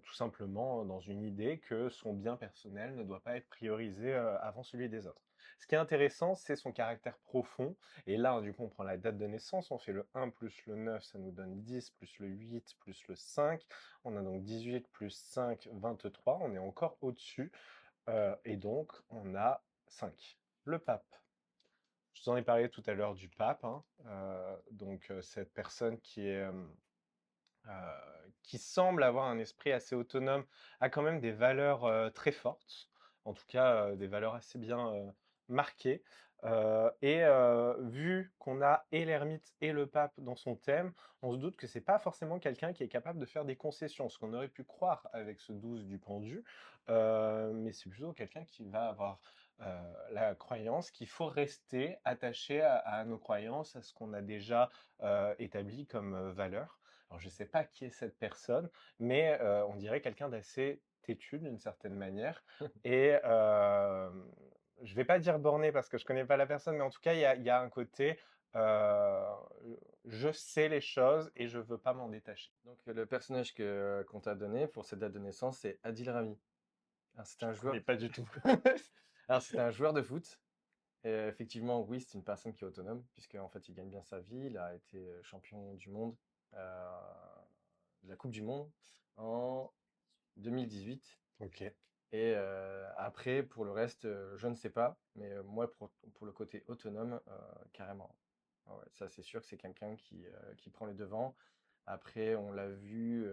tout simplement dans une idée que son bien personnel ne doit pas être priorisé avant celui des autres. Ce qui est intéressant, c'est son caractère profond. Et là, du coup, on prend la date de naissance, on fait le 1 plus le 9, ça nous donne 10, plus le 8, plus le 5. On a donc 18 plus 5, 23. On est encore au-dessus. Et donc, on a 5. Le pape. Je vous en ai parlé tout à l'heure du pape, hein. Cette personne qui semble avoir un esprit assez autonome, a quand même des valeurs très fortes, en tout cas des valeurs assez bien marquées. Vu qu'on a et l'ermite et le pape dans son thème, on se doute que c'est pas forcément quelqu'un qui est capable de faire des concessions, ce qu'on aurait pu croire avec ce 12 du pendu, mais c'est plutôt quelqu'un qui va avoir la croyance qu'il faut rester attaché à nos croyances, à ce qu'on a déjà établi comme valeur. Alors, je ne sais pas qui est cette personne, mais on dirait quelqu'un d'assez têtu d'une certaine manière. Et je ne vais pas dire borné parce que je ne connais pas la personne, mais en tout cas, il y a un côté euh, je sais les choses et je ne veux pas m'en détacher. Donc, le personnage qu'on t'a donné pour cette date de naissance, c'est Adil Rami. Alors, c'est Je un ne connais joueur. pas du tout. Alors, c'est un joueur de foot. Et effectivement, oui, c'est une personne qui est autonome, puisque en fait, il gagne bien sa vie. Il a été champion du monde, euh, de la Coupe du Monde en 2018. Ok. Et après, pour le reste, je ne sais pas. Mais moi, pour le côté autonome, carrément. Ah ouais, ça, c'est sûr que c'est quelqu'un qui prend les devants. Après, on l'a vu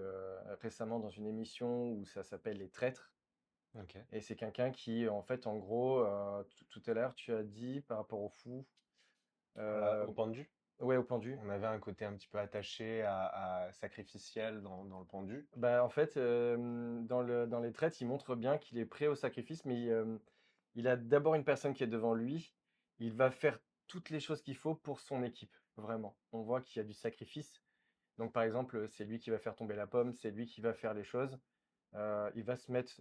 récemment dans une émission où ça s'appelle Les Traîtres. Ok. Et c'est quelqu'un qui, en fait, en gros, tout à l'heure, tu as dit par rapport au fou, euh, Au pendu, ouais, au pendu. on avait un côté un petit peu attaché à sacrificiel dans le pendu. Bah, en fait, dans les traites, il montre bien qu'il est prêt au sacrifice, mais il a d'abord une personne qui est devant lui. Il va faire toutes les choses qu'il faut pour son équipe, vraiment. On voit qu'il y a du sacrifice. Donc, par exemple, c'est lui qui va faire tomber la pomme, c'est lui qui va faire les choses. Il va se mettre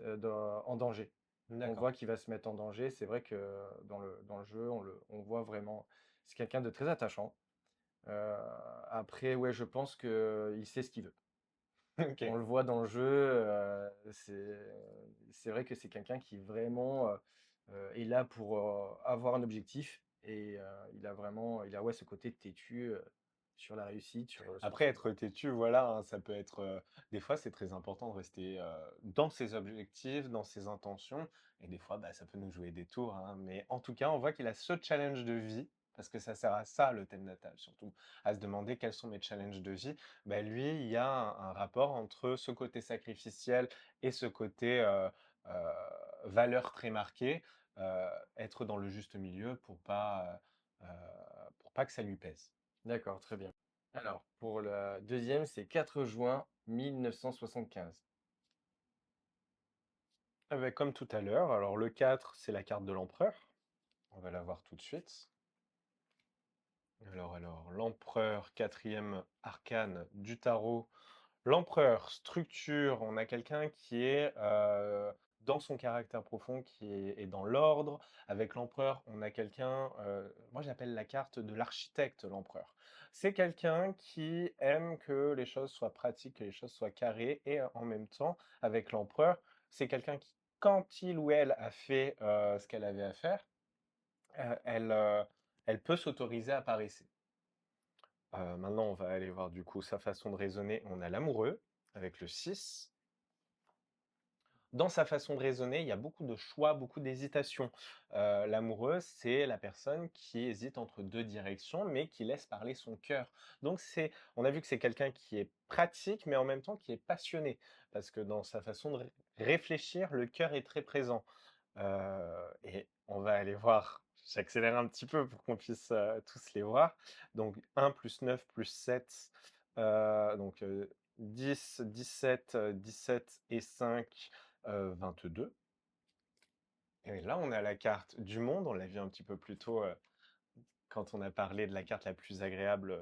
en danger. On D'accord. voit qu'il va se mettre en danger. C'est vrai que dans le jeu, on voit vraiment. C'est quelqu'un de très attachant. Euh, Après, ouais, je pense qu'il sait ce qu'il veut. On Ok. le voit dans le jeu. C'est vrai que c'est quelqu'un qui vraiment est là pour avoir un objectif. Et il a ouais, ce côté têtu sur la réussite, sur Après, ses être droits. têtu, voilà, hein, ça peut être. Des fois, c'est très important de rester dans ses objectifs, dans ses intentions. Et des fois, bah, ça peut nous jouer des tours, hein. Mais en tout cas, on voit qu'il a ce challenge de vie, parce que ça sert à ça, le thème natal, surtout, à se demander quels sont mes challenges de vie. Bah, lui, il y a un rapport entre ce côté sacrificiel et ce côté euh, valeur très marquée, être dans le juste milieu pour pas que ça lui pèse. D'accord, très bien. Alors, pour la deuxième, c'est 4 juin 1975. Ah bah, comme tout à l'heure, alors le 4, c'est la carte de l'empereur. On va la voir tout de suite. Alors, l'empereur, quatrième arcane du tarot. L'empereur, structure, on a quelqu'un qui est dans son caractère profond, est dans l'ordre. Avec l'empereur, on a quelqu'un, moi j'appelle la carte de l'architecte, l'empereur. C'est quelqu'un qui aime que les choses soient pratiques, que les choses soient carrées, et en même temps, avec l'empereur, c'est quelqu'un qui, quand il ou elle a fait ce qu'elle avait à faire, euh, elle, euh, elle peut s'autoriser à paresser. Maintenant, on va aller voir du coup sa façon de raisonner. On a l'amoureux avec le 6. Dans sa façon de raisonner, il y a beaucoup de choix, beaucoup d'hésitation. L'amoureux, c'est la personne qui hésite entre deux directions, mais qui laisse parler son cœur. Donc, on a vu que c'est quelqu'un qui est pratique, mais en même temps qui est passionné, parce que dans sa façon de réfléchir, le cœur est très présent. Et on va aller voir, j'accélère un petit peu pour qu'on puisse tous les voir. Donc 1 plus 9 plus 7, donc 10, 17, 17 et 5, 22. Et là, on a la carte du monde. On l'a vu un petit peu plus tôt quand on a parlé de la carte la plus agréable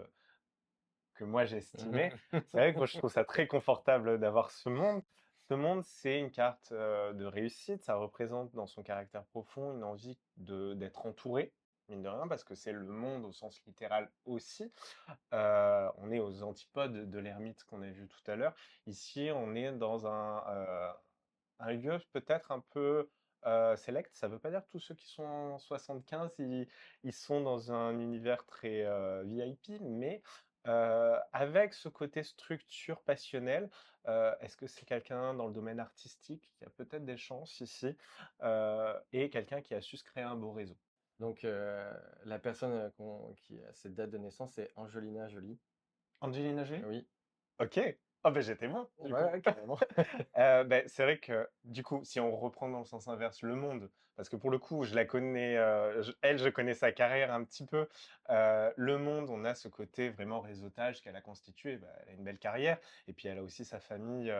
que moi j'estimais. C'est vrai que moi, je trouve ça très confortable d'avoir ce monde. Ce monde, c'est une carte de réussite. Ça représente dans son caractère profond une envie d'être entouré, mine de rien, parce que c'est le monde au sens littéral aussi. On est aux antipodes de l'ermite qu'on a vu tout à l'heure. Ici, on est dans un lieu peut-être un peu select. Ça ne veut pas dire que tous ceux qui sont en 75, ils sont dans un univers très VIP, mais avec ce côté structure passionnelle, est-ce que c'est quelqu'un dans le domaine artistique qui a peut-être des chances ici, et quelqu'un qui a su se créer un beau réseau? Donc, la personne qui a cette date de naissance, c'est Angelina Jolie. Angelina Jolie? Oui, Ok. Oh ben j'étais bon, ouais, du coup. ouais, carrément. C'est vrai que, du coup, si on reprend dans le sens inverse, le monde, parce que pour le coup, je la connais, je connais sa carrière un petit peu. Le monde, on a ce côté vraiment réseautage qu'elle a constitué. Bah, elle a une belle carrière, et puis elle a aussi sa famille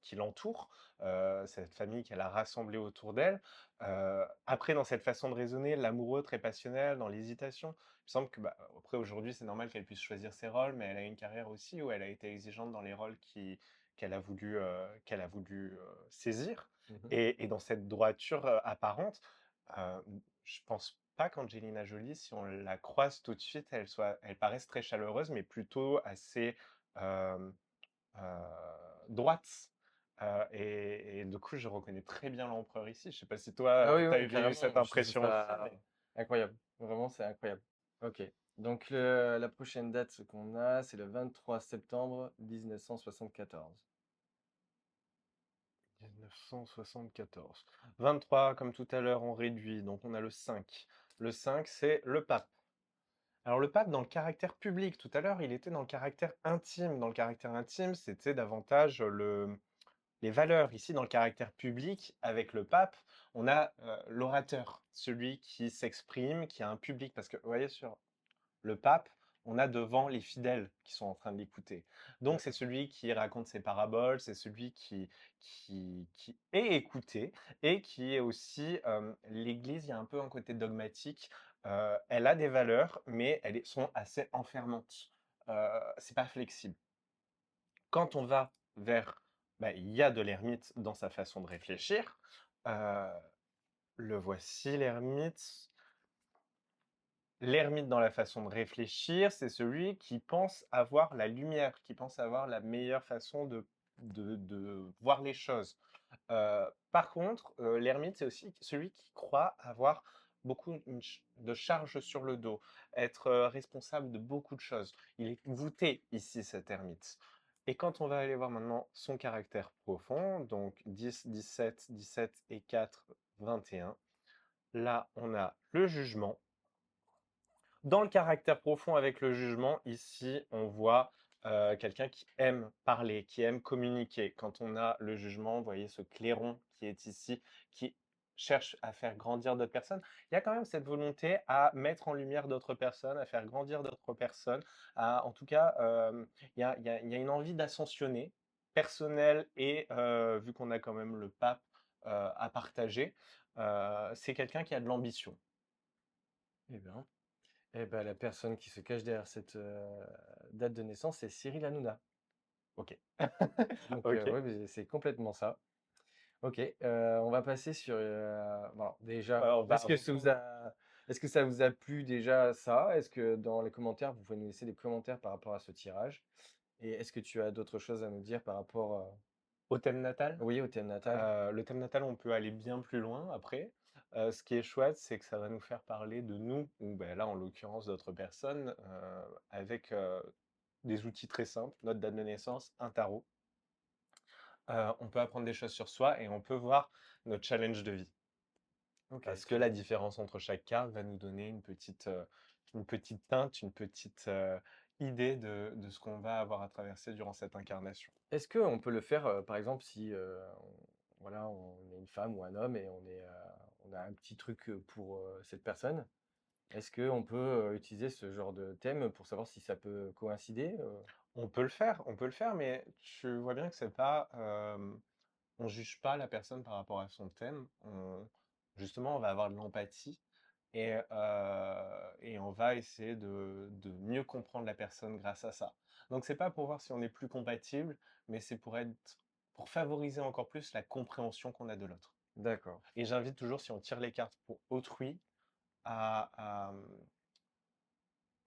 qui l'entoure, cette famille qu'elle a rassemblée autour d'elle. Après, dans cette façon de raisonner, l'amoureux très passionnel, dans l'hésitation, il me semble que, bah, après, aujourd'hui, c'est normal qu'elle puisse choisir ses rôles, mais elle a une carrière aussi où elle a été exigeante dans les rôles qu'elle a voulu saisir. Mhm. Et dans cette droiture apparente, euh, je pense pas qu'Angelina Jolie, si on la croise tout de suite, elle paraisse très chaleureuse, mais plutôt assez euh, droite. Et du coup, je reconnais très bien l'empereur ici. Je sais pas si Ah toi, oui, tu oui, as eu cette carrément. Je trouve impression aussi, ça mais... incroyable. Vraiment, c'est incroyable. Ok. Donc, la prochaine date qu'on a, c'est le 23 septembre 1974. 1974. 23, comme tout à l'heure, on réduit, donc on a le 5. Le 5, c'est le pape. Alors le pape, dans le caractère public, tout à l'heure, il était dans le caractère intime. Dans le caractère intime, c'était davantage les valeurs. Ici, dans le caractère public, avec le pape, on a l'orateur, celui qui s'exprime, qui a un public. Parce que, vous voyez, sur le pape, on a devant les fidèles qui sont en train de l'écouter. Donc c'est D'accord. celui qui raconte ses paraboles, c'est celui qui est écouté et qui est aussi... L'Église, il y a un peu un côté dogmatique. Elle a des valeurs, mais elles sont assez enfermantes. C'est pas flexible. Quand on va vers... bah, il y a de l'ermite dans sa façon de réfléchir. Euh, le voici, l'ermite. L'ermite dans la façon de réfléchir, c'est celui qui pense avoir la lumière, qui pense avoir la meilleure façon de voir les choses. Par contre, l'ermite, c'est aussi celui qui croit avoir beaucoup de charges sur le dos, être responsable de beaucoup de choses. Il est voûté ici, cet ermite. Et quand on va aller voir maintenant son caractère profond, donc 10, 17, 17 et 4, 21, là, on a le jugement. Dans le caractère profond avec le jugement, ici, on voit quelqu'un qui aime parler, qui aime communiquer. Quand on a le jugement, vous voyez ce clairon qui est ici, qui cherche à faire grandir d'autres personnes. Il y a quand même cette volonté à mettre en lumière d'autres personnes, à faire grandir d'autres personnes. En tout cas, il y a une envie d'ascensionner, personnelle et vu qu'on a quand même le pape à partager, c'est quelqu'un qui a de l'ambition. Eh bien, la personne qui se cache derrière cette date de naissance, c'est Cyril Hanouna. Ok. Donc, Ok. ouais, mais c'est complètement ça. Ok, on va passer sur. Bon, déjà, On va reprendre. est-ce que ça vous a plu déjà ça? Est-ce que dans les commentaires, vous pouvez nous laisser des commentaires par rapport à ce tirage? Et est-ce que tu as d'autres choses à nous dire par rapport, Au thème natal. oui, au thème natal? Le thème natal, on peut aller bien plus loin après. Ce qui est chouette, c'est que ça va nous faire parler de nous, ou ben là, en l'occurrence, d'autres personnes, avec des outils très simples, notre date de naissance, un tarot. On peut apprendre des choses sur soi et on peut voir notre challenge de vie. Ok, Parce que très la bien. différence entre chaque carte va nous donner une petite teinte, une petite idée de ce qu'on va avoir à traverser durant cette incarnation. Est-ce qu'on peut le faire, par exemple, si voilà, on est une femme ou un homme et on a un petit truc pour cette personne? Est-ce qu'on peut utiliser ce genre de thème pour savoir si ça peut coïncider? on peut le faire, mais tu vois bien que c'est pas, on juge pas la personne par rapport à son thème. Justement, on va avoir de l'empathie et on va essayer de mieux comprendre la personne grâce à ça. Donc, c'est pas pour voir si on est plus compatible, mais c'est pour favoriser encore plus la compréhension qu'on a de l'autre. D'accord. Et j'invite toujours, si on tire les cartes pour autrui, à,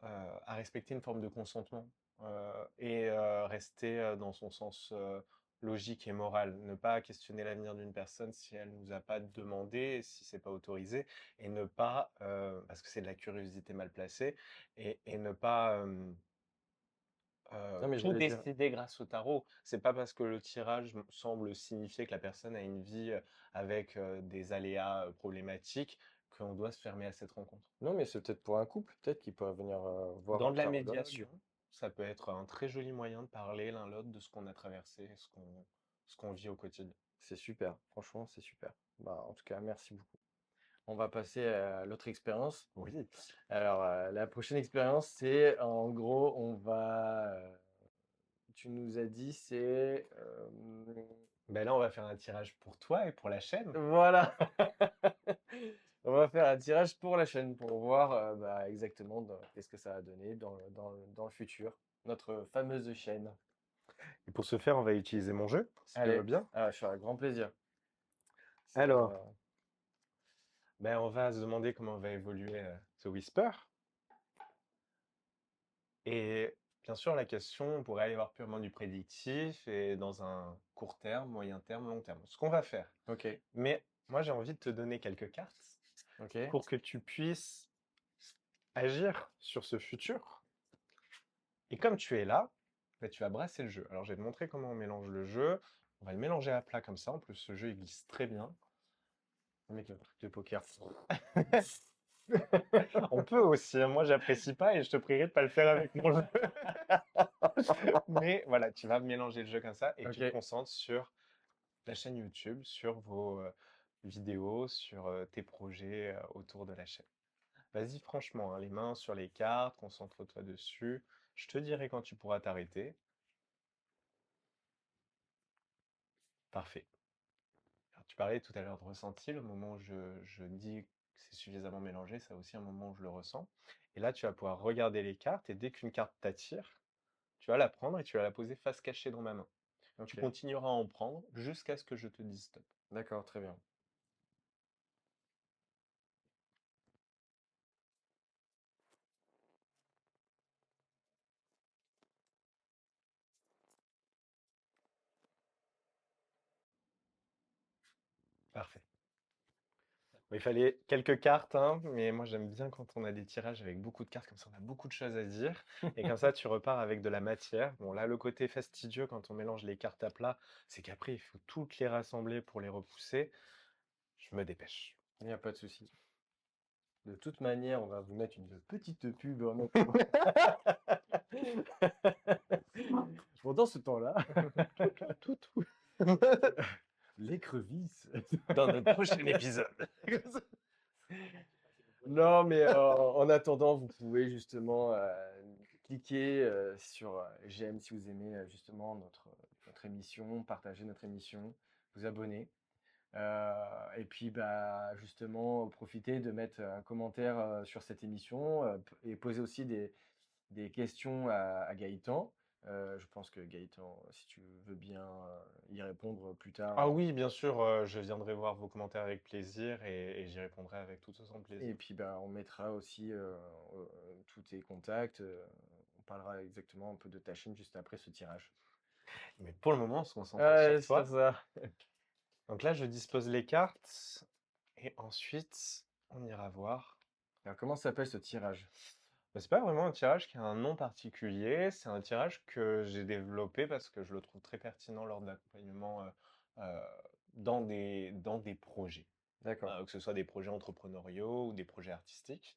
à respecter une forme de consentement et rester dans son sens logique et moral. Ne pas questionner l'avenir d'une personne si elle nous a pas demandé, si c'est pas autorisé, et ne pas, parce que c'est de la curiosité mal placée, et ne pas Non, mais tout j'allais dire décider grâce au tarot. C'est pas parce que le tirage semble signifier que la personne a une vie avec des aléas problématiques qu'on doit se fermer à cette rencontre. non, mais c'est peut-être pour un couple, peut-être qu'ils peuvent venir, voir Dans un de la tarologue. médiation, ça peut être un très joli moyen de parler l'un l'autre de ce qu'on a traversé, ce qu'on vit au quotidien. C'est super, franchement, c'est super. Bah, en tout cas, merci beaucoup. On va passer à l'autre expérience. Oui. Alors, la prochaine expérience, c'est en gros, tu nous as dit, c'est Ben là, on va faire un tirage pour toi et pour la chaîne. voilà. On va faire un tirage pour la chaîne pour voir bah, exactement qu'est-ce que ça va donner dans le futur, notre fameuse chaîne. Et pour ce faire, on va utiliser mon jeu, si tu veux Allez, bien. je ferai avec grand plaisir. Ça Alors, va. ben on va se demander comment va évoluer ce Whisper. Et bien sûr, la question, on pourrait aller voir purement du prédictif et dans un court terme, moyen terme, long terme. Ce qu'on va faire. Ok, Mais moi, j'ai envie de te donner quelques cartes ok, pour que tu puisses agir sur ce futur. Et comme tu es là, bah, tu vas brasser le jeu. Alors, je vais te montrer comment on mélange le jeu. On va le mélanger à plat comme ça. En plus, ce jeu, il glisse très bien. avec le truc de poker. On peut aussi, hein. Moi, j'apprécie pas et je te prierai de pas le faire avec mon jeu. Mais voilà, tu vas mélanger le jeu comme ça et tu te Ok, concentres sur la chaîne YouTube, sur vos vidéos, sur tes projets autour de la chaîne. Vas-y, franchement, hein, les mains sur les cartes, concentre-toi dessus. Je te dirai quand tu pourras t'arrêter. Parfait. Alors, tu parlais tout à l'heure de ressenti. Le moment où je dis que c'est suffisamment mélangé, c'est aussi un moment où je le ressens. Et là, tu vas pouvoir regarder les cartes et dès qu'une carte t'attire, tu vas la prendre et tu vas la poser face cachée dans ma main. Tu ok, continueras à en prendre jusqu'à ce que je te dise stop. d'accord, très bien. Parfait. Bon, il fallait quelques cartes, hein, mais moi j'aime bien quand on a des tirages avec beaucoup de cartes, comme ça on a beaucoup de choses à dire, et comme ça tu repars avec de la matière. Bon là le côté fastidieux quand on mélange les cartes à plat, c'est qu'après il faut toutes les rassembler pour les repousser. Je me dépêche. Il n'y a pas de souci. De toute manière, on va vous mettre une petite pub en attendant. Pendant ce temps-là, Tout, tout, tout, tout. l'écrevisse. Dans notre prochain épisode. Non, mais en attendant, vous pouvez justement cliquer sur j'aime si vous aimez justement notre émission, partager notre émission, vous abonner. Et puis, bah, justement, profiter de mettre un commentaire sur cette émission et poser aussi des questions à Gaëtan. Je pense que Gaëtan, si tu veux bien y répondre plus Ah tard. oui, bien sûr, je viendrai voir vos commentaires avec plaisir et j'y répondrai avec tout autant de Et plaisir. puis, bah, on mettra aussi tous tes contacts. On parlera exactement un peu de ta chaîne juste après ce tirage. Mais pour le moment, on se concentre sur Ouais, sur toi. ça. Donc là, je dispose les cartes et ensuite, on ira voir. Alors, comment s'appelle ce tirage? Bah, c'est pas vraiment un tirage qui a un nom particulier, c'est un tirage que j'ai développé parce que je le trouve très pertinent lors de l'accompagnement euh, dans des projets, D'accord. que ce soit des projets entrepreneuriaux ou des projets artistiques.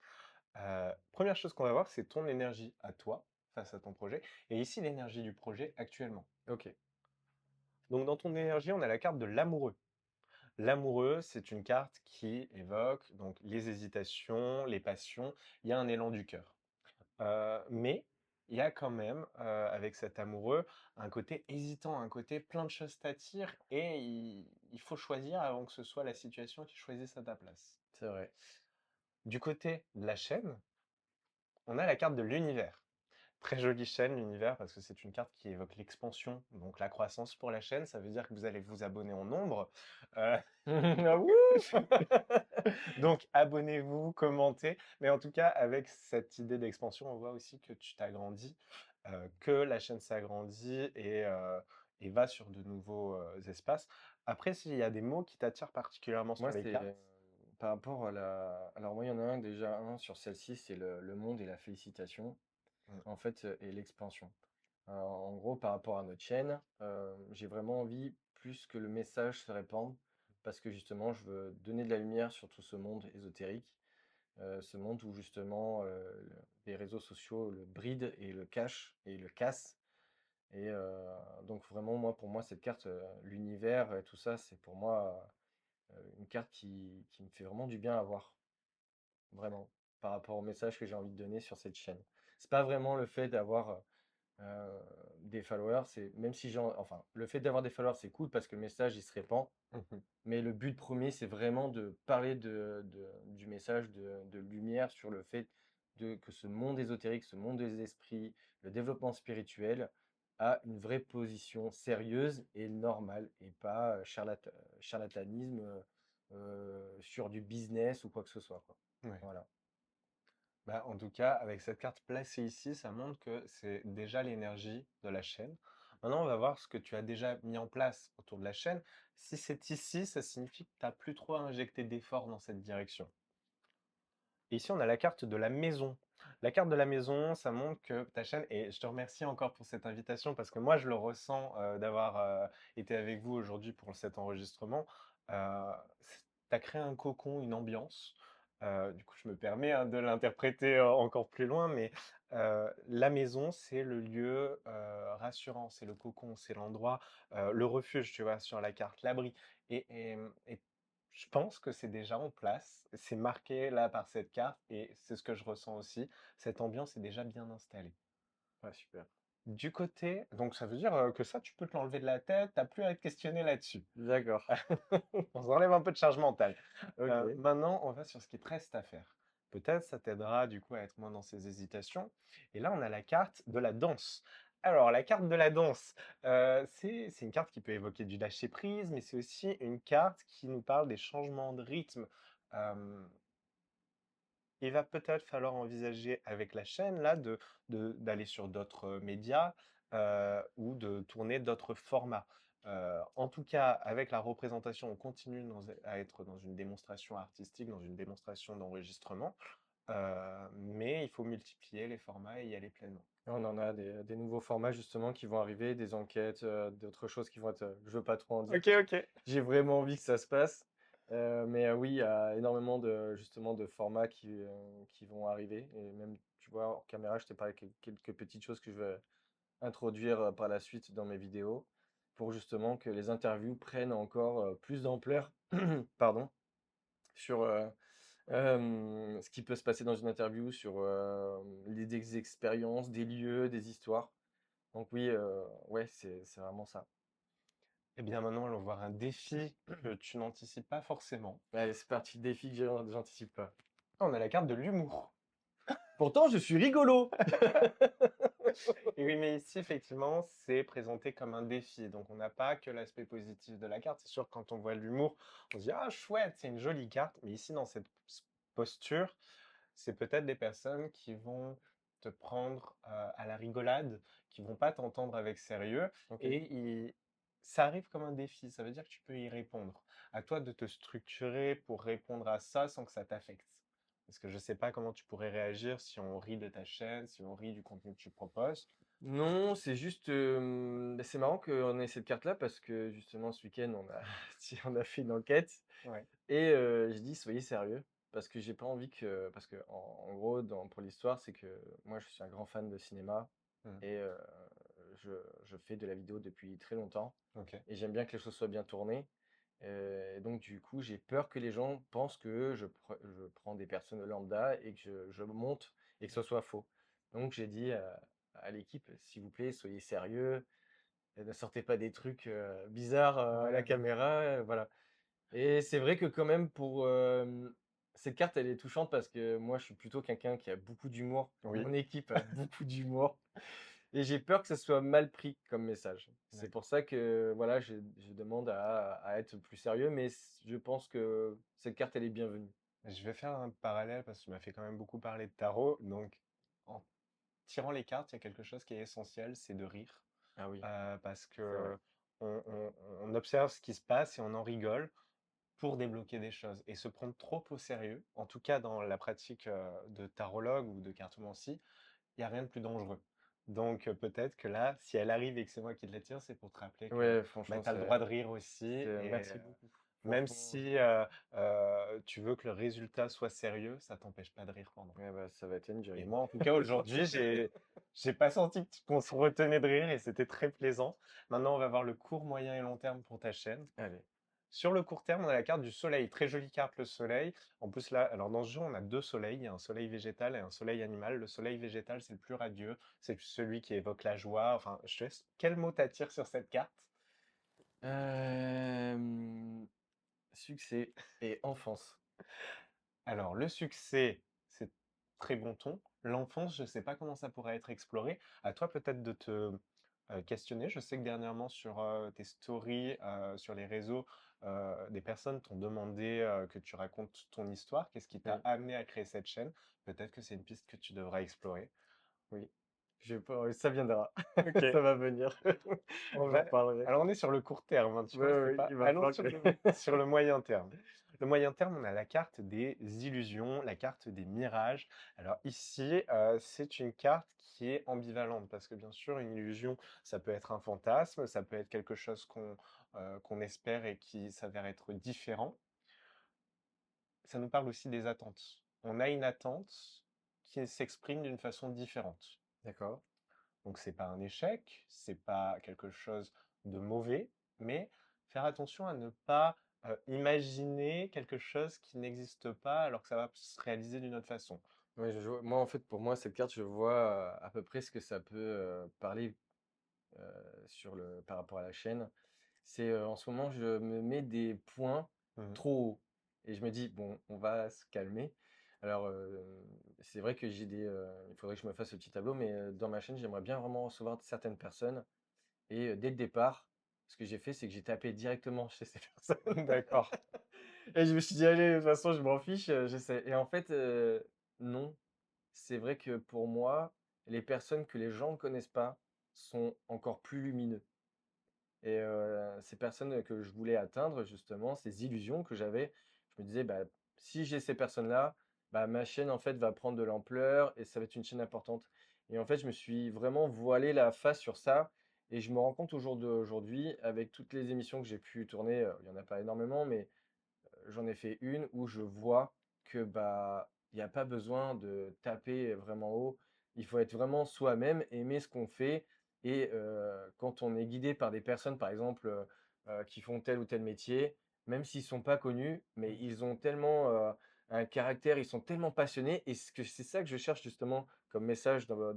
Première chose qu'on va voir, c'est ton énergie à toi face à ton projet, et ici l'énergie du projet actuellement. Ok. Donc dans ton énergie, on a la carte de l'amoureux. L'amoureux, c'est une carte qui évoque donc les hésitations, les passions, il y a un élan du cœur. Mais il y a quand même, avec cet amoureux, un côté hésitant, un côté plein de choses t'attirent et il faut choisir avant que ce soit la situation qui choisisse à ta place. C'est vrai. Du côté de la chaîne, on a la carte de l'univers. Très jolie chaîne, l'univers, parce que c'est une carte qui évoque l'expansion, donc la croissance pour la chaîne. Ça veut dire que vous allez vous abonner en nombre. Euh, Ah wouh! donc abonnez-vous, commentez. Mais en tout cas, avec cette idée d'expansion, on voit aussi que tu t'agrandis, que la chaîne s'agrandit et va sur de nouveaux espaces. Après, s'il y a des mots qui t'attirent particulièrement Moi, sur les c'est, cartes. par rapport à la alors moi, il y en a un déjà, un sur celle-ci, c'est le monde et la félicitation, Mm, en fait, et l'expansion. En gros, par rapport à notre chaîne, j'ai vraiment envie plus que le message se répande parce que justement, je veux donner de la lumière sur tout ce monde ésotérique, ce monde où justement, les réseaux sociaux le brident et le cachent et le cassent et donc vraiment, moi, pour moi, cette carte, l'univers et tout ça, c'est pour moi, une carte qui me fait vraiment du bien à voir, vraiment, par rapport au message que j'ai envie de donner sur cette chaîne. C'est pas vraiment le fait d'avoir, des followers, c'est même si j'en enfin, le fait d'avoir des followers, c'est cool parce que le message, il se répand, mhm. mais le but premier, c'est vraiment de parler du message de lumière sur le fait que ce monde ésotérique, ce monde des esprits, le développement spirituel a une vraie position sérieuse et normale et pas charlatanisme sur du business ou quoi que ce soit, quoi. Ouais. Voilà. Bah, en tout cas, avec cette carte placée ici, ça montre que c'est déjà l'énergie de la chaîne. Maintenant, on va voir ce que tu as déjà mis en place autour de la chaîne. Si c'est ici, ça signifie que tu n'as plus trop à injecter d'efforts dans cette direction. Et ici, on a la carte de la maison. La carte de la maison, ça montre que ta chaîne, et je te remercie encore pour cette invitation parce que moi, je le ressens d'avoir été avec vous aujourd'hui pour cet enregistrement. Tu as créé un cocon, une ambiance. Du coup, je me permets hein, de l'interpréter encore plus loin, mais la maison, c'est le lieu rassurant, c'est le cocon, c'est l'endroit, le refuge, tu vois, sur la carte, l'abri. Et je pense que c'est déjà en place, c'est marqué là par cette carte et c'est ce que je ressens aussi. Cette ambiance est déjà bien installée. Ouais, super. Du côté, donc ça veut dire que ça, tu peux te l'enlever de la tête, t'as plus à être questionné là-dessus. D'accord. On s'enlève un peu de charge mentale. OK. Maintenant, on va sur ce qui te reste à faire. Peut-être ça t'aidera du coup à être moins dans ces hésitations. Et là, on a la carte de la danse. Alors, la carte de la danse, c'est une carte qui peut évoquer du lâcher-prise, mais c'est aussi une carte qui nous parle des changements de rythme. Euh, il va peut-être falloir envisager avec la chaîne là d'aller sur d'autres médias ou de tourner d'autres formats. En tout cas, avec la représentation, on continue à être dans une démonstration artistique, dans une démonstration d'enregistrement, mais il faut multiplier les formats et y aller pleinement. On en a des nouveaux formats justement qui vont arriver, des enquêtes, d'autres choses qui vont être, je veux pas trop en dire Ok, parce que ok. j'ai vraiment envie que ça se passe. Mais oui, il y a énormément de justement de formats qui vont arriver et même, tu vois, hors caméra, je t'ai parlé quelques petites choses que je vais introduire, par la suite dans mes vidéos pour justement que les interviews prennent encore, plus d'ampleur, pardon, sur, ce qui peut se passer dans une interview, sur, les des expériences, des lieux, des histoires. Donc oui, ouais, c'est vraiment ça. Eh bien maintenant, allons voir un défi que tu n'anticipes pas forcément. Allez, c'est parti, défi que j'anticipe pas. On a la carte de l'humour. Pourtant, je suis rigolo! Et oui, mais ici, effectivement, c'est présenté comme un défi. Donc, on n'a pas que l'aspect positif de la carte. C'est sûr, que quand on voit l'humour, on se dit, ah, chouette, c'est une jolie carte. Mais ici, dans cette posture, c'est peut-être des personnes qui vont te prendre à la rigolade, qui vont pas t'entendre avec sérieux. OK. Et ça arrive comme un défi. Ça veut dire que tu peux y répondre. À toi de te structurer pour répondre à ça sans que ça t'affecte. Parce que je ne sais pas comment tu pourrais réagir si on rit de ta chaîne, si on rit du contenu que tu proposes. Non, c'est juste, bah, c'est marrant qu'on ait cette carte-là parce que justement ce week-end, on a on a fait une enquête Ouais. et j'ai dit: «Soyez sérieux» parce que j'ai pas envie que parce qu'en gros pour l'histoire, c'est que moi je suis un grand fan de cinéma Mmh. et je je fais de la vidéo depuis très longtemps OK. et j'aime bien que les choses soient bien tournées, et donc du coup, j'ai peur que les gens pensent que je prends des personnes lambda et que je monte et que ce soit faux. Donc j'ai dit, à l'équipe, s'il vous plaît, soyez sérieux, et ne sortez pas des trucs bizarres à la Ouais, caméra, voilà. Et c'est vrai que quand même cette carte, elle est touchante parce que moi, je suis plutôt quelqu'un qui a beaucoup d'humour. oui, Mon équipe a beaucoup d'humour et j'ai peur que ça soit mal pris comme message. C'est pour d'accord. ça que voilà, je demande à être plus sérieux, mais je pense que cette carte, elle est bienvenue. Je vais faire un parallèle parce que tu m'as fait quand même beaucoup parler de tarot. Donc, en tirant les cartes, il y a quelque chose qui est essentiel, c'est de rire. Ah oui, Parce c'est vrai. que on observe ce qui se passe et on en rigole pour débloquer des choses. Et se prendre trop au sérieux, en tout cas dans la pratique de tarologue ou de cartomancie, il n'y a rien de plus dangereux. Donc peut-être que là, si elle arrive et que c'est moi qui te la tire, c'est pour te rappeler que Ouais, bah, franchement, tu as le droit de rire aussi. Et merci beaucoup. même Franchement, si tu veux que le résultat soit sérieux, ça t'empêche pas de rire pendant. ouais, bah, ça va être Et enduring. moi, en tout cas, aujourd'hui, j'ai pas senti qu'on se retenait de rire et c'était très plaisant. Maintenant, on va voir le court, moyen et long terme pour ta chaîne. Allez. Sur le court terme, on a la carte du soleil. Très jolie carte, le soleil. En plus, là, alors dans ce jeu, on a deux soleils. Il y a un soleil végétal et un soleil animal. Le soleil végétal, c'est le plus radieux. C'est celui qui évoque la joie. Enfin, je te laisse. Quel mot t'attire sur cette carte? Euh, Succès et enfance. Alors, le succès, c'est très bon ton. L'enfance, je ne sais pas comment ça pourrait être exploré. À toi peut-être de te questionner. Je sais que dernièrement sur tes stories, sur les réseaux, des personnes t'ont demandé que tu racontes ton histoire. Qu'est-ce qui t'a Oui, amené à créer cette chaîne? Peut-être que c'est une piste que tu devras explorer. oui. Ça viendra. Ok. Ça va venir. On J'en va... reparlerai. Alors on est sur le court terme, hein, tu Oui, vois, c'est oui, pas. il va Allons falloir sur que... sur le moyen terme. Le moyen terme, on a la carte des illusions, la carte des mirages. Alors ici, c'est une carte qui est ambivalente parce que bien sûr, une illusion, ça peut être un fantasme, ça peut être quelque chose qu'on espère et qui s'avère être différent. Ça nous parle aussi des attentes. On a une attente qui s'exprime d'une façon différente. D'accord. Donc c'est pas un échec, c'est pas quelque chose de mauvais, mais faire attention à ne pas imaginer quelque chose qui n'existe pas alors que ça va se réaliser d'une autre façon. Ouais, moi, en fait, pour moi, cette carte, je vois à peu près ce que ça peut parler par rapport à la chaîne. C'est en ce moment, je me mets des points Mhm. trop hauts. Et je me dis, bon, on va se calmer. Alors, c'est vrai que il faudrait que je me fasse ce petit tableau, mais dans ma chaîne, j'aimerais bien vraiment recevoir certaines personnes. Et dès le départ, ce que j'ai fait, c'est que j'ai tapé directement chez ces personnes. D'accord. Et je me suis dit: «Allez, de toute façon, je m'en fiche, j'essaie» et en fait, non. C'est vrai que pour moi, les personnes que les gens ne connaissent pas sont encore plus lumineux et ces personnes que je voulais atteindre justement, ces illusions que j'avais, je me disais: «Bah, si j'ai ces personnes-là, bah, ma chaîne, en fait, va prendre de l'ampleur et ça va être une chaîne importante» et en fait, je me suis vraiment voilé la face sur ça et je me rends compte au jour d'aujourd'hui, avec toutes les émissions que j'ai pu tourner, il y en a pas énormément, mais j'en ai fait une où je vois que, bah, il y a pas besoin de taper vraiment haut. Il faut être vraiment soi-même, aimer ce qu'on fait et quand on est guidé par des personnes, par exemple, qui font tel ou tel métier, même s'ils sont pas connus, mais ils ont tellement, un caractère, ils sont tellement passionnés et c'est ça que je cherche justement comme message dans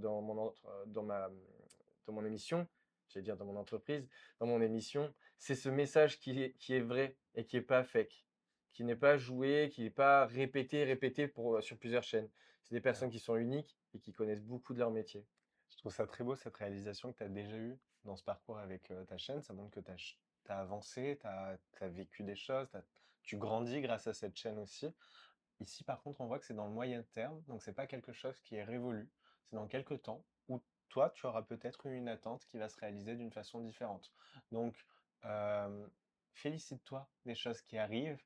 mon émission, j'allais dire dans mon entreprise, dans mon émission, c'est ce message qui est vrai et qui est pas fake, qui n'est pas joué, qui n'est pas répété, répété sur plusieurs chaînes. C'est des personnes Alors, qui sont uniques et qui connaissent beaucoup de leur métier. je trouve ça très beau cette réalisation que tu as déjà eue dans ce parcours avec ta chaîne. Ça montre que tu as avancé, tu as vécu des choses, tu grandis grâce à cette chaîne aussi. Ici, par contre, on voit que c'est dans le moyen terme, donc c'est pas quelque chose qui est révolu. C'est dans quelques temps où toi, tu auras peut-être eu une attente qui va se réaliser d'une façon différente. Donc, euh, félicite-toi des choses qui arrivent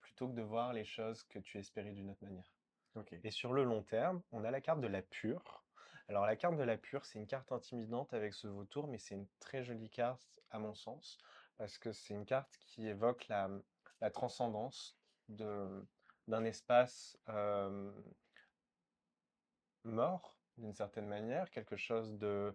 plutôt que de voir les choses que tu espérais d'une autre manière. OK. Et sur le long terme, on a la carte de la pure. Alors, la carte de la pure, c'est une carte intimidante avec ce vautour, mais c'est une très jolie carte à mon sens, parce que c'est une carte qui évoque la transcendance de, d'un espace mort, d'une certaine manière, quelque chose de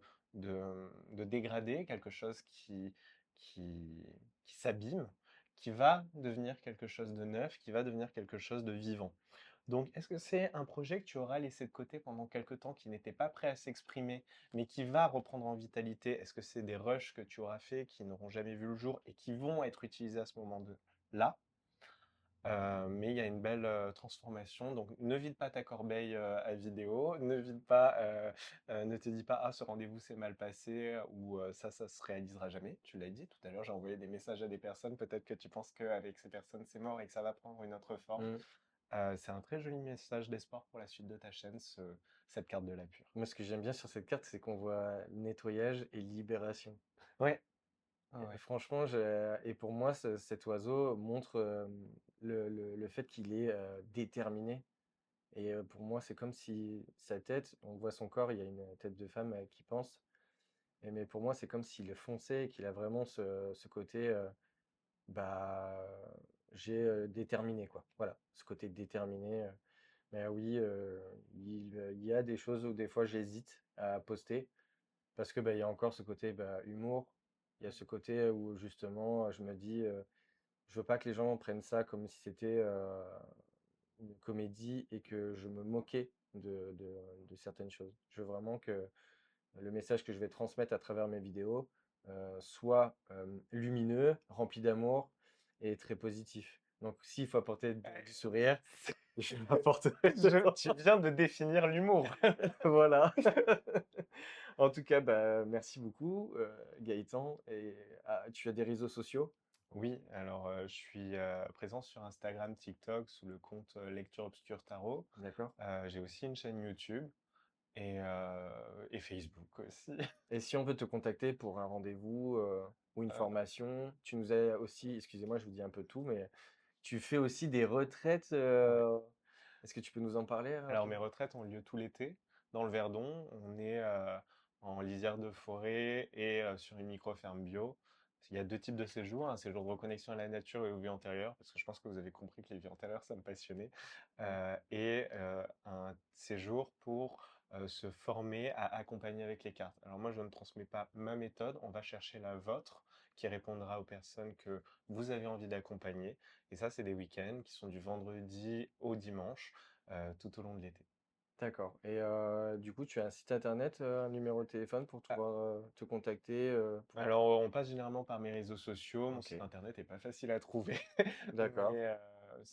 dégradé, quelque chose qui, qui s'abîme, qui va devenir quelque chose de neuf, qui va devenir quelque chose de vivant. Donc, est-ce que c'est un projet que tu auras laissé de côté pendant quelque temps, qui n'était pas prêt à s'exprimer, mais qui va reprendre en vitalité? Est-ce que c'est des rushs que tu auras fait, qui n'auront jamais vu le jour et qui vont être utilisés à ce moment là? Mais il y a une belle, transformation, donc ne vide pas ta corbeille, à vidéo, ne vide pas, ne te dis pas: «Ah, ce rendez-vous s'est mal passé» ou ça se réalisera jamais». Tu l'as dit tout à l'heure, j'ai envoyé des messages à des personnes, peut-être que tu penses qu'avec ces personnes, c'est mort et que ça va prendre une autre forme. Mmh. C'est un très joli message d'espoir pour la suite de ta chaîne, cette carte de la pure. Moi, ce que j'aime bien sur cette carte, c'est qu'on voit nettoyage et libération. Ouais, ouais, Et ouais. franchement, et pour moi, cet oiseau montre le fait qu'il est déterminé. Et pour moi, c'est comme si sa tête, on voit son corps, il y a une tête de femme qui pense. Mais pour moi, c'est comme s'il fonçait et qu'il a vraiment ce côté, bah, j'ai déterminé, quoi. Voilà, ce côté déterminé. Mais oui, il y a des choses où des fois j'hésite à poster parce que bah, il y a encore ce côté bah, humour. Il y a ce côté où justement, je me dis, je veux pas que les gens prennent ça comme si c'était une comédie et que je me moquais de certaines choses. Je veux vraiment que le message que je vais transmettre à travers mes vidéos soit lumineux, rempli d'amour et très positif. Donc, s'il faut apporter du sourire, je l'apporterai. Tu viens de définir l'humour. Voilà. En tout cas, bah, merci beaucoup, Gaëtan. Et tu as des réseaux sociaux? Oui, alors, je suis, présent sur Instagram, TikTok sous le compte, Lecture Obscure Tarot. D'accord. J'ai aussi une chaîne YouTube et Facebook aussi. Et si on veut te contacter pour un rendez-vous ou une Heu, formation, tu nous as aussi, excusez-moi, je vous dis un peu tout, mais tu fais aussi des retraites. ouais. Est-ce que tu peux nous en parler Alors mes rapidement? retraites ont lieu tout l'été dans le Verdon. On est, en lisière de forêt et sur une micro-ferme bio. Il y a 2 types de séjours, un séjour de reconnexion à la nature et aux vies antérieures, parce que je pense que vous avez compris que les vies antérieures, ça me passionnait, Ouais. et un séjour pour, se former à accompagner avec les cartes. Alors moi, je ne transmets pas ma méthode, on va chercher la vôtre qui répondra aux personnes que vous avez envie d'accompagner et ça, c'est des week-ends qui sont du vendredi au dimanche, tout au long de l'été. D'accord. Et du coup, tu as un site internet, un numéro de téléphone pour Ah, pouvoir te contacter pour... alors, on passe généralement par mes réseaux sociaux. Mon Ok, site internet est pas facile à trouver, d'accord. mais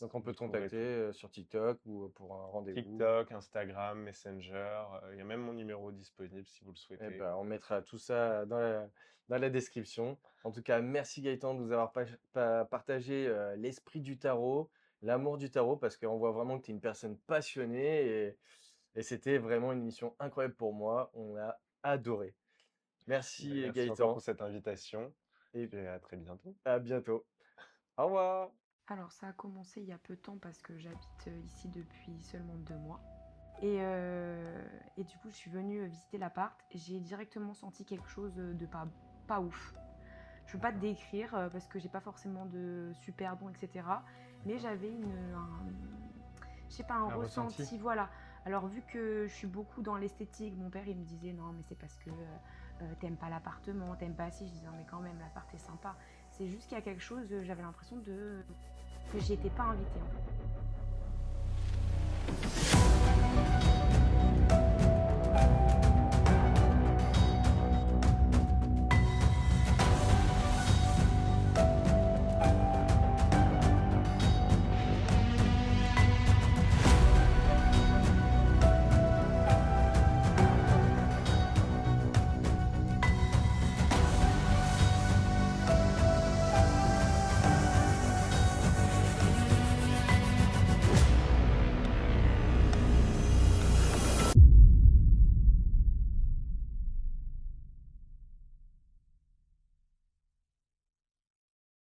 Donc on peut vous te trouverez contacter tout. sur TikTok ou pour un rendez-vous. TikTok, Instagram, Messenger, il y a même mon numéro disponible si vous le Eh souhaitez. ben, on mettra tout ça dans la description. En tout cas, merci Gaëtan de nous avoir partagé l'esprit du tarot, l'amour du tarot, parce qu'on voit vraiment que tu es une personne passionnée et c'était vraiment une mission incroyable pour moi. On a adoré. Ben, Merci merci encore pour Gaëtan cette invitation, et puis à très bientôt. à bientôt. Au revoir. Alors ça a commencé il y a peu de temps parce que j'habite, ici depuis seulement 2 mois et du coup je suis venue, visiter l'appart et j'ai directement senti quelque chose, de pas ouf. Je peux pas te D'accord, décrire, parce que j'ai pas forcément de super dons et cetera, mais d'accord. j'avais je sais pas, un Un ressenti? ressenti, voilà. Alors vu que je suis beaucoup dans l'esthétique, mon père il me disait: «Non mais c'est parce que, tu pas l'appartement, t'aimes pas ci». Je disais: «Non mais quand même l'appart est sympa». C'est juste qu'il y a quelque chose, j'avais l'impression que j'y étais pas invitée en fait.